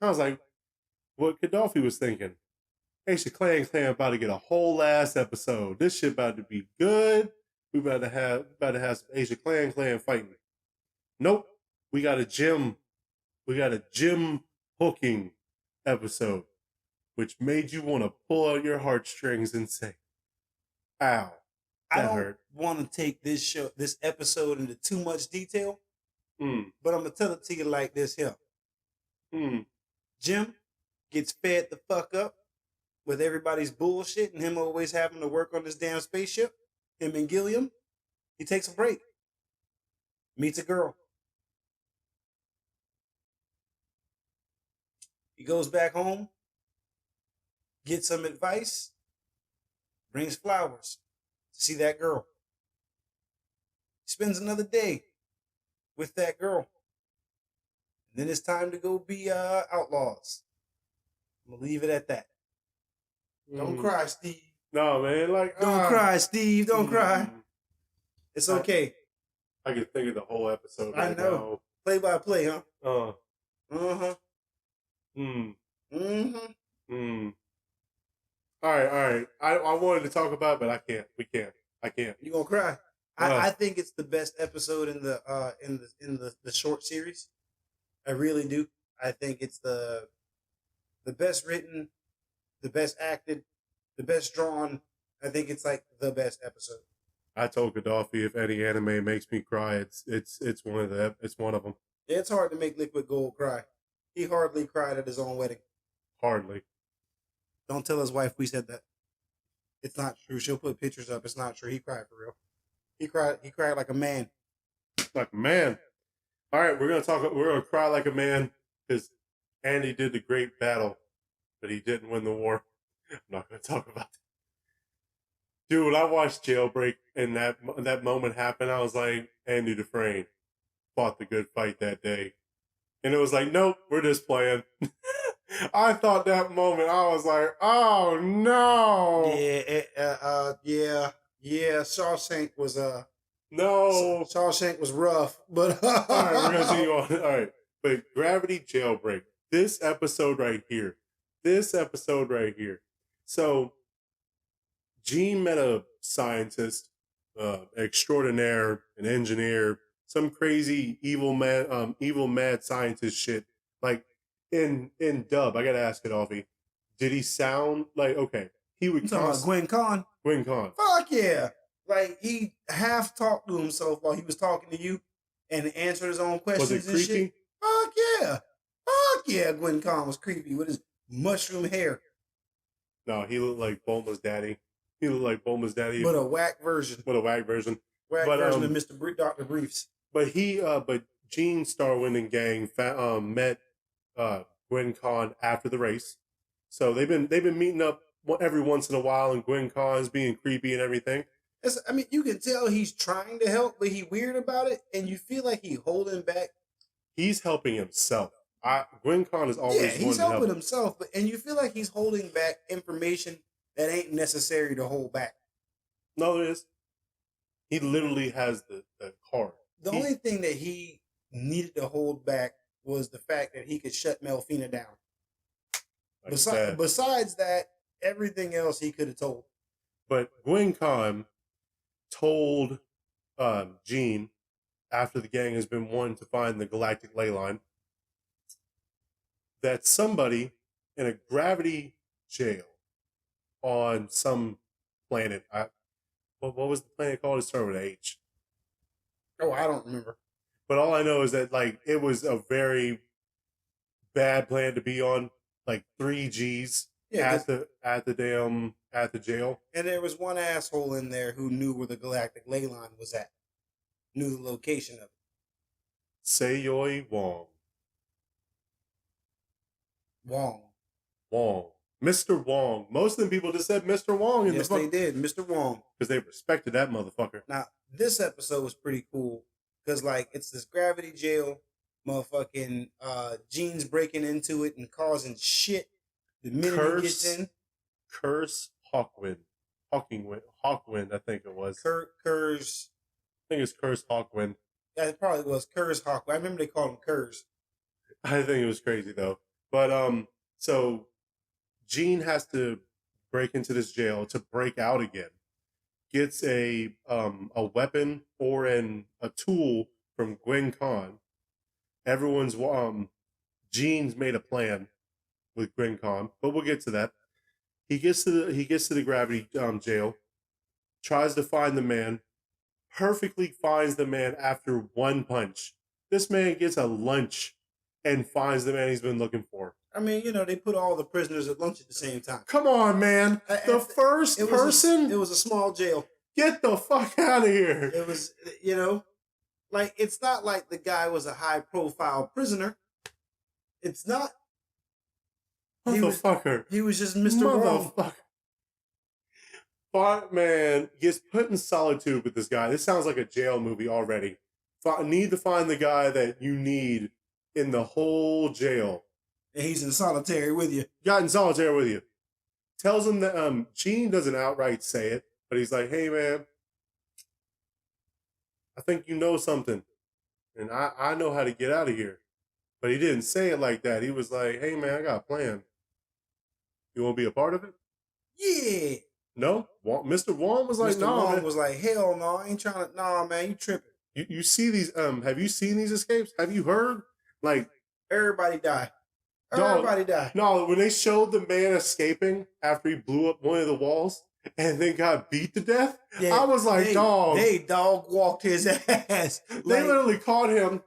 I was like, what Kadawfi was thinking. Asia Clan about to get a whole ass episode. This shit about to be good. We about to have some Asia Clan fighting. Nope. We got a gym hooking episode, which made you want to pull out your heartstrings and say, ow. I don't want to take this episode into too much detail, but I'm going to tell it to you like this here. Jim gets fed the fuck up with everybody's bullshit and him always having to work on this damn spaceship. Him and Gilliam. He takes a break. Meets a girl. He goes back home, gets some advice, brings flowers to see that girl. He spends another day with that girl. And then it's time to go be outlaws. I'm going to leave it at that. Don't cry, Steve. No, man. Like, Don't cry, Steve. Don't cry. It's okay. I can think of the whole episode I right know. now. Play by play, huh? Uh-huh. Mm-hmm. All right. I wanted to talk about it, but I can't. We can't. I can't. You gonna cry? I think it's the best episode in the short series. I really do. I think it's the best written, the best acted, the best drawn. I think it's like the best episode. I told Kadawfi if any anime makes me cry, it's one of them. Yeah, it's hard to make Liquid Gold cry. He hardly cried at his own wedding. Hardly. Don't tell his wife we said that. It's not true. She'll put pictures up. It's not true. He cried for real. He cried like a man. Like a man. All right, we're gonna cry like a man because Andy did the great battle, but he didn't win the war. I'm not gonna talk about that. Dude, when I watched Jailbreak and that moment happened, I was like, Andy Dufresne fought the good fight that day. And it was like, nope, we're just playing. I thought that moment, I was like, oh no. Yeah. Shawshank was no. Shawshank was rough, but all right, we're gonna see you on. All right, but Gravity Jailbreak. This episode right here. So, Gene met a scientist, extraordinaire, an engineer, some crazy evil mad scientist shit. Like in dub, I gotta ask Kadawfi, did he sound like okay? He would talking about Gwen Con. Gwen Con. Fuck yeah! Like he half talked to himself while he was talking to you, and answered his own questions. Was it creepy? And shit. Fuck yeah! Gwen Con was creepy with his mushroom hair. No, he looked like Bulma's daddy. But a whack version. Whack version of Mr. Dr. Briefs. But Gene, Starwind, and gang met Gwen Con after the race. So they've been meeting up every once in a while, and Gwen Con's being creepy and everything. You can tell he's trying to help, but he's weird about it, and you feel like he's holding back. He's helping himself. Gwen Con is always he's helping himself, and you feel like he's holding back information that ain't necessary to hold back. No, it is. He literally has the card. The only thing that he needed to hold back was the fact that he could shut Melfina down. Besides that, everything else he could have told. But Gwen Con told Gene, after the gang has been wanting to find the Galactic Leyline, that somebody in a gravity jail on some planet. What was the planet called? It started with H. Oh, I don't remember. But all I know is that like it was a very bad planet to be on. Like 3 Gs at the jail. And there was one asshole in there who knew where the Galactic Leyline was at. Knew the location of it. Sayoi Wong. Mr. Wong. Most of the people just said Mr. Wong. Yes, they did. Mr. Wong. Because they respected that motherfucker. Now, this episode was pretty cool. Because, like, it's this gravity jail. Motherfucking Gene's breaking into it and causing shit the minute he gets in. Curse Hawkwind, I think it was. Curse. I think it's Curse Hawkwind. Yeah, it probably was Curse Hawkwind. I remember they called him Curse. I think it was crazy, though. But, so Gene has to break into this jail to break out again. Gets a weapon or a tool from Gwen Con. Everyone's Gene's made a plan with Gwen Con, but we'll get to that. He gets to the gravity jail, tries to find the man, perfectly finds the man after one punch. This man gets a lunch and finds the man he's been looking for. I mean, they put all the prisoners at lunch at the same time. Come on, man. The first person? It was a small jail. Get the fuck out of here. It was, like, it's not like the guy was a high-profile prisoner. It's not. Motherfucker. He was just Mr. Wrong. But, man, gets put in solitude with this guy. This sounds like a jail movie already. Need to find the guy that you need in the whole jail. And he's in solitary with you. Got in solitary with you. tells him that Gene doesn't outright say it, but he's like, "Hey man, I think you know something, and I know how to get out of here." But he didn't say it like that. He was like, "Hey man, I got a plan. You want to be a part of it?" Yeah. No, Mr. Wong was like, Mr. "Nah, Wong man." was like, hell no, I ain't trying to. Nah, man, you tripping. You see these? Have you seen these escapes? Have you heard? Like, everybody die. dog, Everybody die. No, when they showed the man escaping after he blew up one of the walls and then got beat to death, Yeah, I was like, dog. They dog walked his ass. They literally caught him,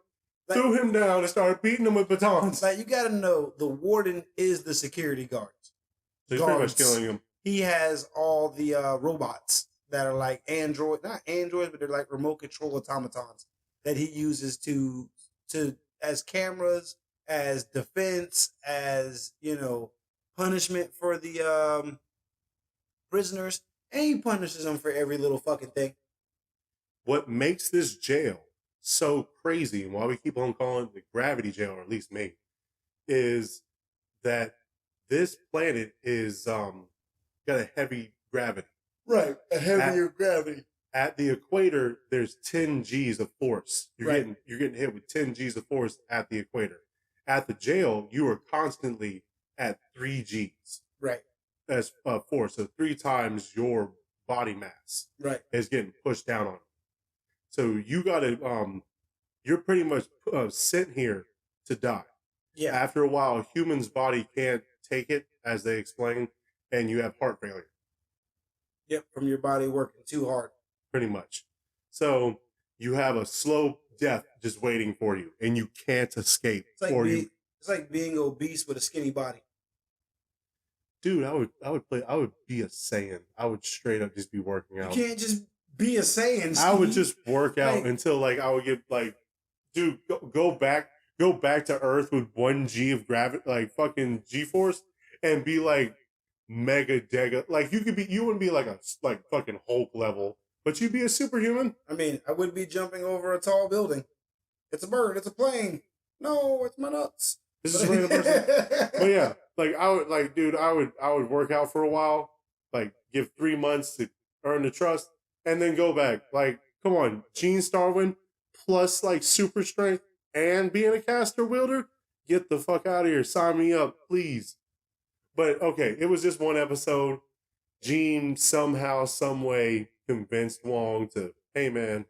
threw him down, and started beating him with batons. Like, you got to know, the warden is the security guards. So he's pretty much killing him. He has all the robots that are like not androids, but they're like remote control automatons that he uses to as cameras, as defense, as, you know, punishment for the prisoners, and he punishes them for every little fucking thing. What makes this jail so crazy, and why we keep on calling it the gravity jail, or at least me, is that this planet is got a heavy gravity. Right, a heavier gravity. At the equator, there's 10 G's of force. You're getting hit with 10 G's of force at the equator. At the jail, you are constantly at 3 G's. Right. As force, so 3 times your body mass. Right. Is getting pushed down on you. So you gotta you're pretty much sent here to die. Yeah. After a while, a human's body can't take it, as they explain, and you have heart failure. Yep, from your body working too hard. Pretty much. So you have a slow death just waiting for you, and you can't escape. It's like being obese with a skinny body. Dude, I would be a Saiyan. I would straight up just be working out. You can't just be a Saiyan, Steve. I would just work out until like I would get like, dude, go back to Earth with 1 G of gravity, like fucking G force, and be like mega dega. Like you wouldn't be like a fucking Hulk level, but you'd be a superhuman. I mean, I would be jumping over a tall building. It's a bird. It's a plane. No, it's my nuts. This is a random person. But yeah, like I would work out for a while, like give 3 months to earn the trust, and then go back. Like, come on, Gene Starwind plus like super strength and being a caster wielder, get the fuck out of here. Sign me up, please. But okay, it was just one episode. Gene somehow, some way convinced Wong to, hey man,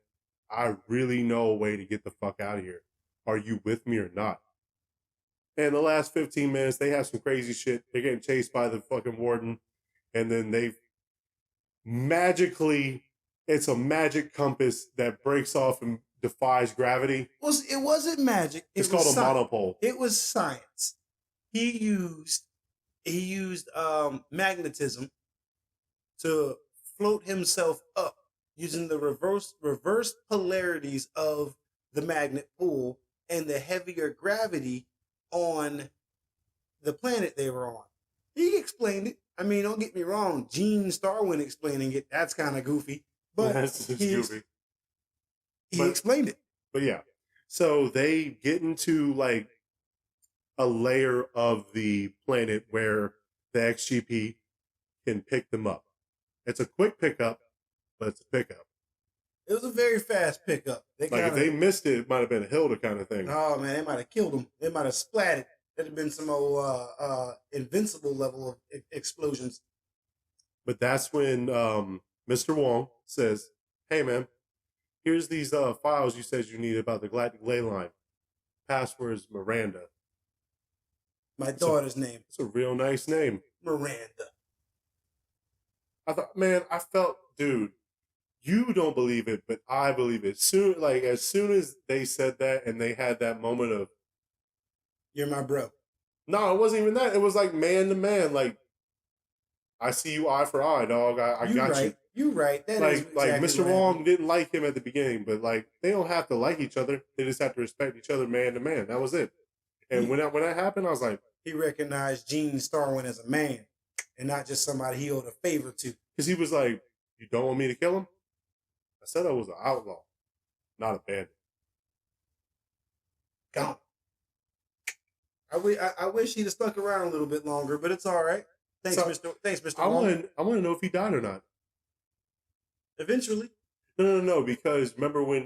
I really know a way to get the fuck out of here. Are you with me or not? And the last 15 minutes, they have some crazy shit. They're getting chased by the fucking warden. And then they magically, it's a magic compass that breaks off and defies gravity. It wasn't magic. It's called a monopole. It was science. He used magnetism to float himself up using the reverse polarities of the magnet pool and the heavier gravity on the planet they were on. He explained it. I mean, don't get me wrong. Gene Starwind explaining it, that's kind of goofy. But goofy. He explained it. But yeah. So they get into like a layer of the planet where the XGP can pick them up. It's a quick pickup, but it's a pickup. It was a very fast pickup. If they missed it, it might have been a Hilda kind of thing. Oh man, they might have killed them. They might have splatted. There'd have been some old invincible level of explosions. But that's when Mr. Wong says, "Hey man, here's these files you said you needed about the Galactic Leyline. Password is Miranda. My daughter's name. It's a real nice name. Miranda." I thought, man, I felt, dude, you don't believe it, but I believe it. As soon as they said that and they had that moment of, you're my bro. No, it wasn't even that. It was like man to man. Like, I see you eye for eye, dog. I got you. You right. That like, is exactly like Mr. Wong didn't like him at the beginning, but like they don't have to like each other. They just have to respect each other man to man. That was it. And when that happened, I was like, he recognized Gene Starwind as a man and not just somebody he owed a favor to. Because he was like, you don't want me to kill him? I said I was an outlaw, not a bandit. Gone. I wish he'd have stuck around a little bit longer, but it's all right. Thanks, So, Mr. I Long. want to know if he died or not. Eventually. No, because remember when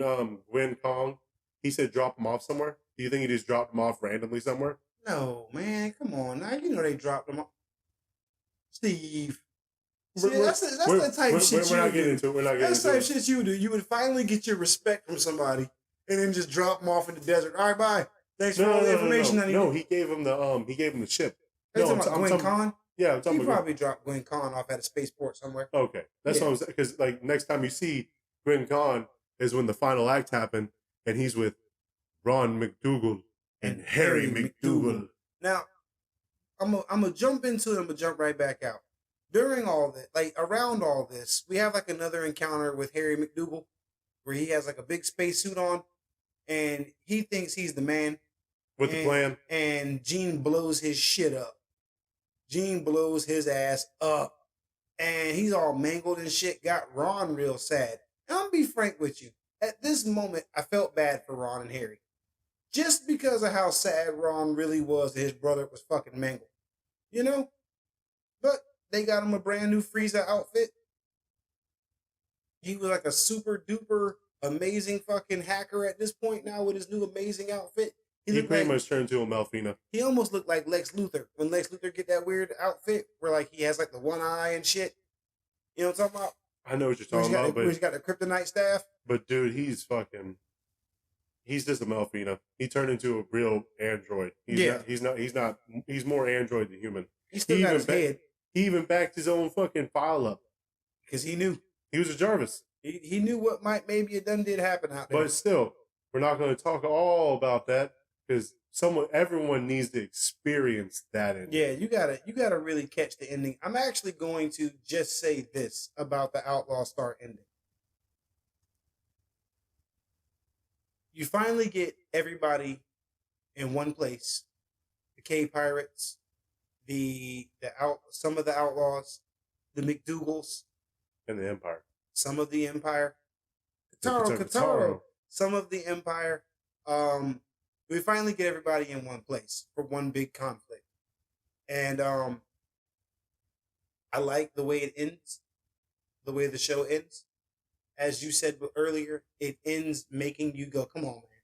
Gwen Kong, he said drop him off somewhere? Do you think he just dropped him off randomly somewhere? No, man, come on. Now you know they dropped him off. Steve. See, We're, that's the type of shit we're you not would getting do. into it. We're not getting That's the into type of it. shit you would do. You would finally get your respect from somebody and then just drop them off in the desert. All right, bye. Thanks for all the information I need. No, he gave him the ship. Are you No, talking about Gwen Con? Yeah, I'm talking He about probably dropped Gwen Con off at a spaceport somewhere. Okay, that's what I'm saying. Because like next time you see Gwen Con is when the final act happened, and he's with Ron McDougal and Harry McDougal. Now, I'm gonna jump into it. I'm gonna jump right back out. During all this, like around all this, we have like another encounter with Harry McDougal, where he has like a big spacesuit on, and he thinks he's the man. With the plan. And Gene blows his shit up. Gene blows his ass up. And he's all mangled and shit. Got Ron real sad. And I'm gonna be frank with you. At this moment, I felt bad for Ron and Harry. Just because of how sad Ron really was that his brother was fucking mangled. You know? But they got him a brand new Frieza outfit. He was like a super duper amazing fucking hacker at this point now with his new amazing outfit. He pretty much turned into a Malfina. He almost looked like Lex Luthor. When Lex Luthor get that weird outfit where like he has like the one eye and shit. You know what I'm talking about? I know what you're talking about, but he's got the kryptonite staff. But dude, he's just a Malfina. He turned into a real android. He's more android than human. He still got his head. He even backed his own fucking file up. Because he knew. He was a Jarvis. He knew what maybe it done did happen out there. But still, we're not going to talk all about that. Because everyone needs to experience that ending. Yeah, you gotta really catch the ending. I'm actually going to just say this about the Outlaw Star ending. You finally get everybody in one place. The K-Pirates, some of the outlaws, the McDougals. And the Empire. Some of the Empire. Kataro. Some of the Empire. We finally get everybody in one place for one big conflict. And I like the way it ends, the way the show ends. As you said earlier, it ends making you go, come on, man.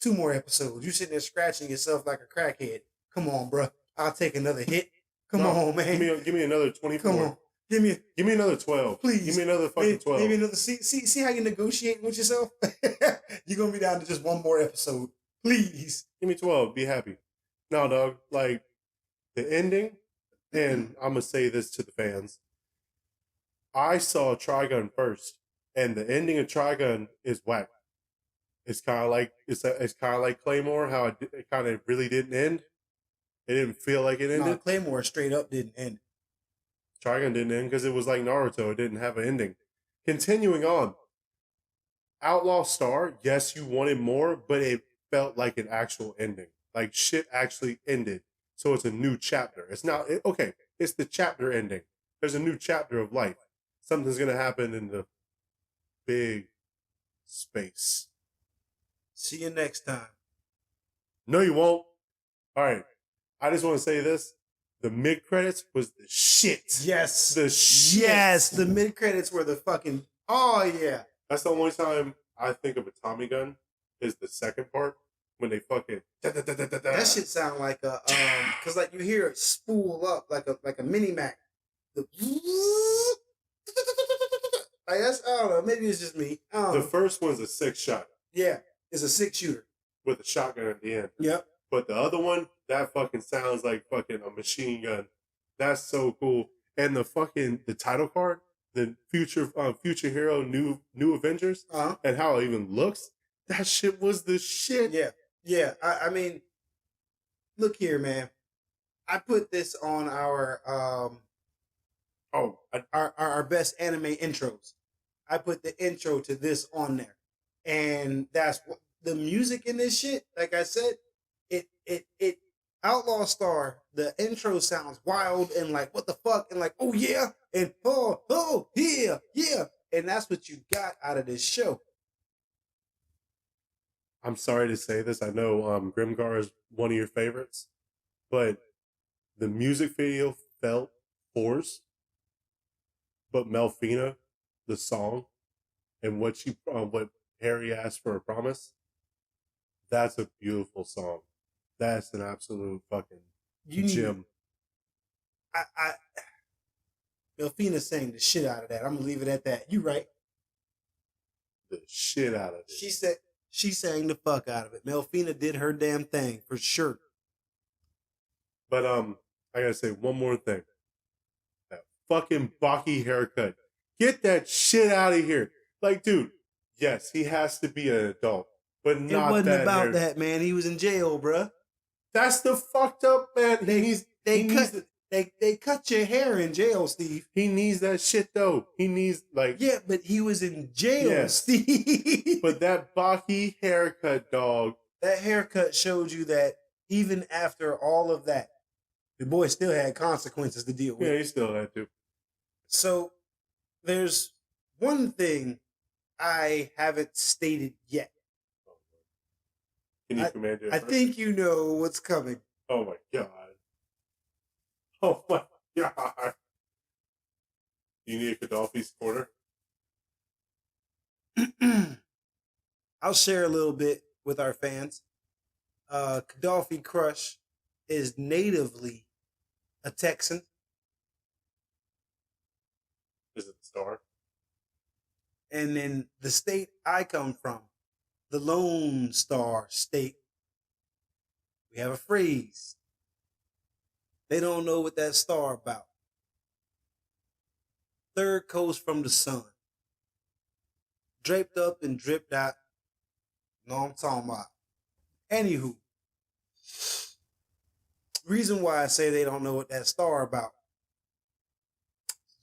2 more episodes. You sitting there scratching yourself like a crackhead. Come on, bro. I'll take another hit. Come on, man. Give me another 24. Come on. Give me another 12. Please. Give me another fucking 12. Maybe another. See how you negotiate with yourself? You're going to be down to just 1 more episode. Please. Give me 12. Be happy. No, dog. Like, the ending, and I'm going to say this to the fans. I saw Trigun first, and the ending of Trigun is whack. It's kind of like Claymore, how it kind of really didn't end. It didn't feel like it ended. No, Claymore straight up didn't end. Trigun didn't end because it was like Naruto. It didn't have an ending. Continuing on. Outlaw Star, yes, you wanted more, but it felt like an actual ending. Like shit actually ended. So it's a new chapter. It's not, okay, it's the chapter ending. There's a new chapter of life. Something's going to happen in the big space. See you next time. No, you won't. All right. I just want to say this. The mid-credits was the shit. Yes. The shit. Yes, the mid-credits were the fucking, oh yeah. That's the only time I think of a Tommy gun is the second part when they fucking That shit sound like a cause like you hear it spool up like a mini Mac. Like that's, I don't know, maybe it's just me. The first one's a 6-shot. Yeah, it's a 6-shooter. With a shotgun at the end. Yep. But the other one, that fucking sounds like fucking a machine gun. That's so cool. And the title card, the future hero, new Avengers, and how it even looks, that shit was the shit. Yeah. Yeah. I mean, look here, man. I put this on our our best anime intros. I put the intro to this on there. And that's what the music in this shit, like I said, it Outlaw Star, the intro sounds wild and like what the fuck and like oh yeah and oh yeah and that's what you got out of this show. I'm sorry to say this, I know Grimgar is one of your favorites, but the music video felt forced, but Melfina, the song, and what Harry asked for a promise, that's a beautiful song. That's an absolute fucking gem. I Melfina sang the shit out of that. I'm gonna leave it at that. You right. The shit out of it. She sang the fuck out of it. Melfina did her damn thing for sure. But I gotta say one more thing. That fucking Baki haircut. Get that shit out of here. Like, dude, yes, he has to be an adult, but not that. It wasn't about that, man. He was in jail, bruh. That's the fucked up, man. They cut your hair in jail, Steve. He needs that shit though. He needs yeah, but he was in jail, Steve. But that Baki haircut, dog. That haircut showed you that even after all of that, the boy still had consequences to deal with. Yeah, he still had to. So there's one thing I haven't stated yet. Can you command it? I think you know what's coming. Oh my god. Oh my god. You need a Kadawfi's corner? I'll share a little bit with our fans. Kadawfi Crush is natively a Texan. Is it the Star? And in the state I come from, the Lone Star State, we have a phrase. They don't know what that star about. Third coast from the sun. Draped up and dripped out. Know what I'm talking about. Anywho, reason why I say they don't know what that star about.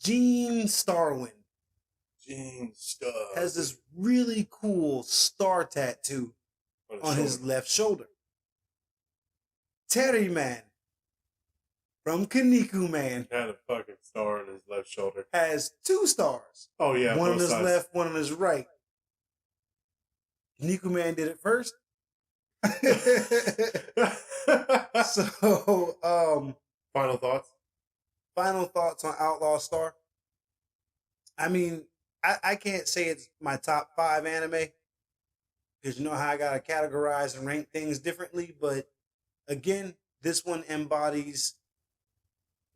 Gene Starwind has this really cool star tattoo on his left shoulder. Terry Man from Kaniku Man had a fucking star on his left shoulder. Has 2 stars. Oh yeah, one on his left, one on his right. Kaniku Man did it first. So, final thoughts. Final thoughts on Outlaw Star. I mean, I can't say it's my top 5 anime because you know how I gotta categorize and rank things differently. But again, this one embodies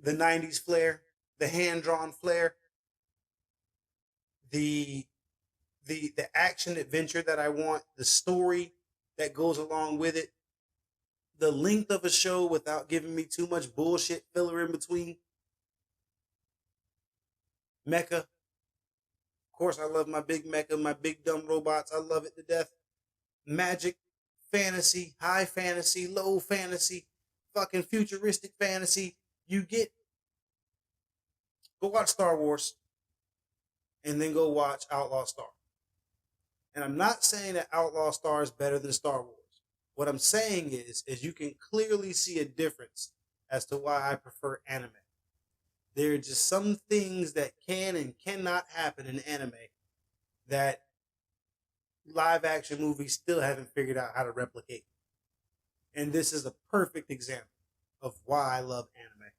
the 90s flair, the hand-drawn flair, the action adventure that I want, the story that goes along with it, the length of a show without giving me too much bullshit filler in between. Mecha. Of course, I love my big mecha, my big dumb robots. I love it to death. Magic, fantasy, high fantasy, low fantasy, fucking futuristic fantasy. You get. Go watch Star Wars and then go watch Outlaw Star. And I'm not saying that Outlaw Star is better than Star Wars. What I'm saying is you can clearly see a difference as to why I prefer anime. There are just some things that can and cannot happen in anime that live action movies still haven't figured out how to replicate. And this is a perfect example of why I love anime.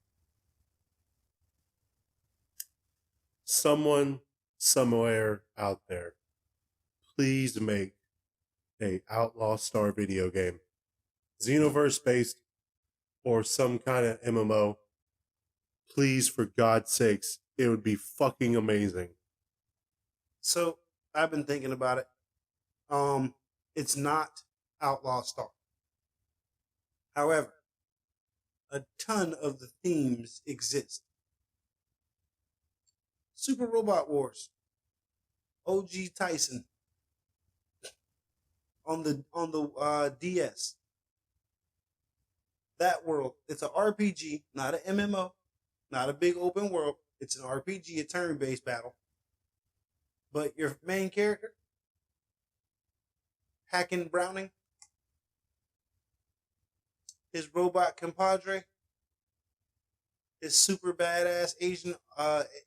Someone somewhere out there, please make a Outlaw Star video game. Xenoverse based or some kind of MMO. Please, for God's sakes, it would be fucking amazing. So, I've been thinking about it. It's not Outlaw Star. However, a ton of the themes exist. Super Robot Wars. OG Tyson. On the DS. That world, it's an RPG, not an MMO, not a big open world. It's an RPG, a turn-based battle. But your main character, Hacking Browning, his robot compadre, his super badass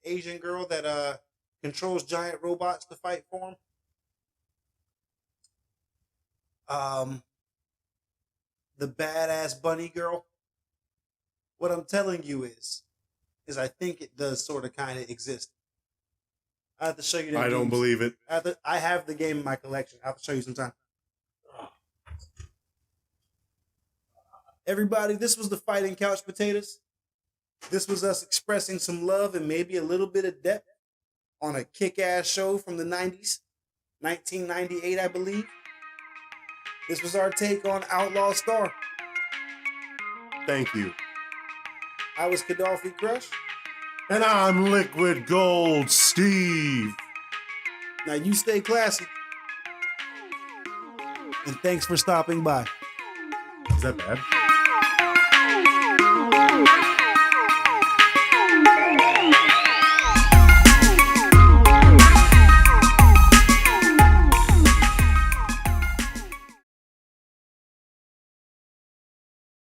Asian girl that controls giant robots to fight for him. The badass bunny girl. What I'm telling you is, is I think it does sort of kind of exist. I have to show you that. I don't believe it. I have the game in my collection. I have to show you sometime. Everybody, this was the Fighting Couch Potatoes. This was us expressing some love and maybe a little bit of depth on a kick-ass show from the 90s. 1998, I believe. This was our take on Outlaw Star. Thank you. I was Kadawfi Crush. And I'm Liquid Gold Steve. Now you stay classy. And thanks for stopping by. Is that bad?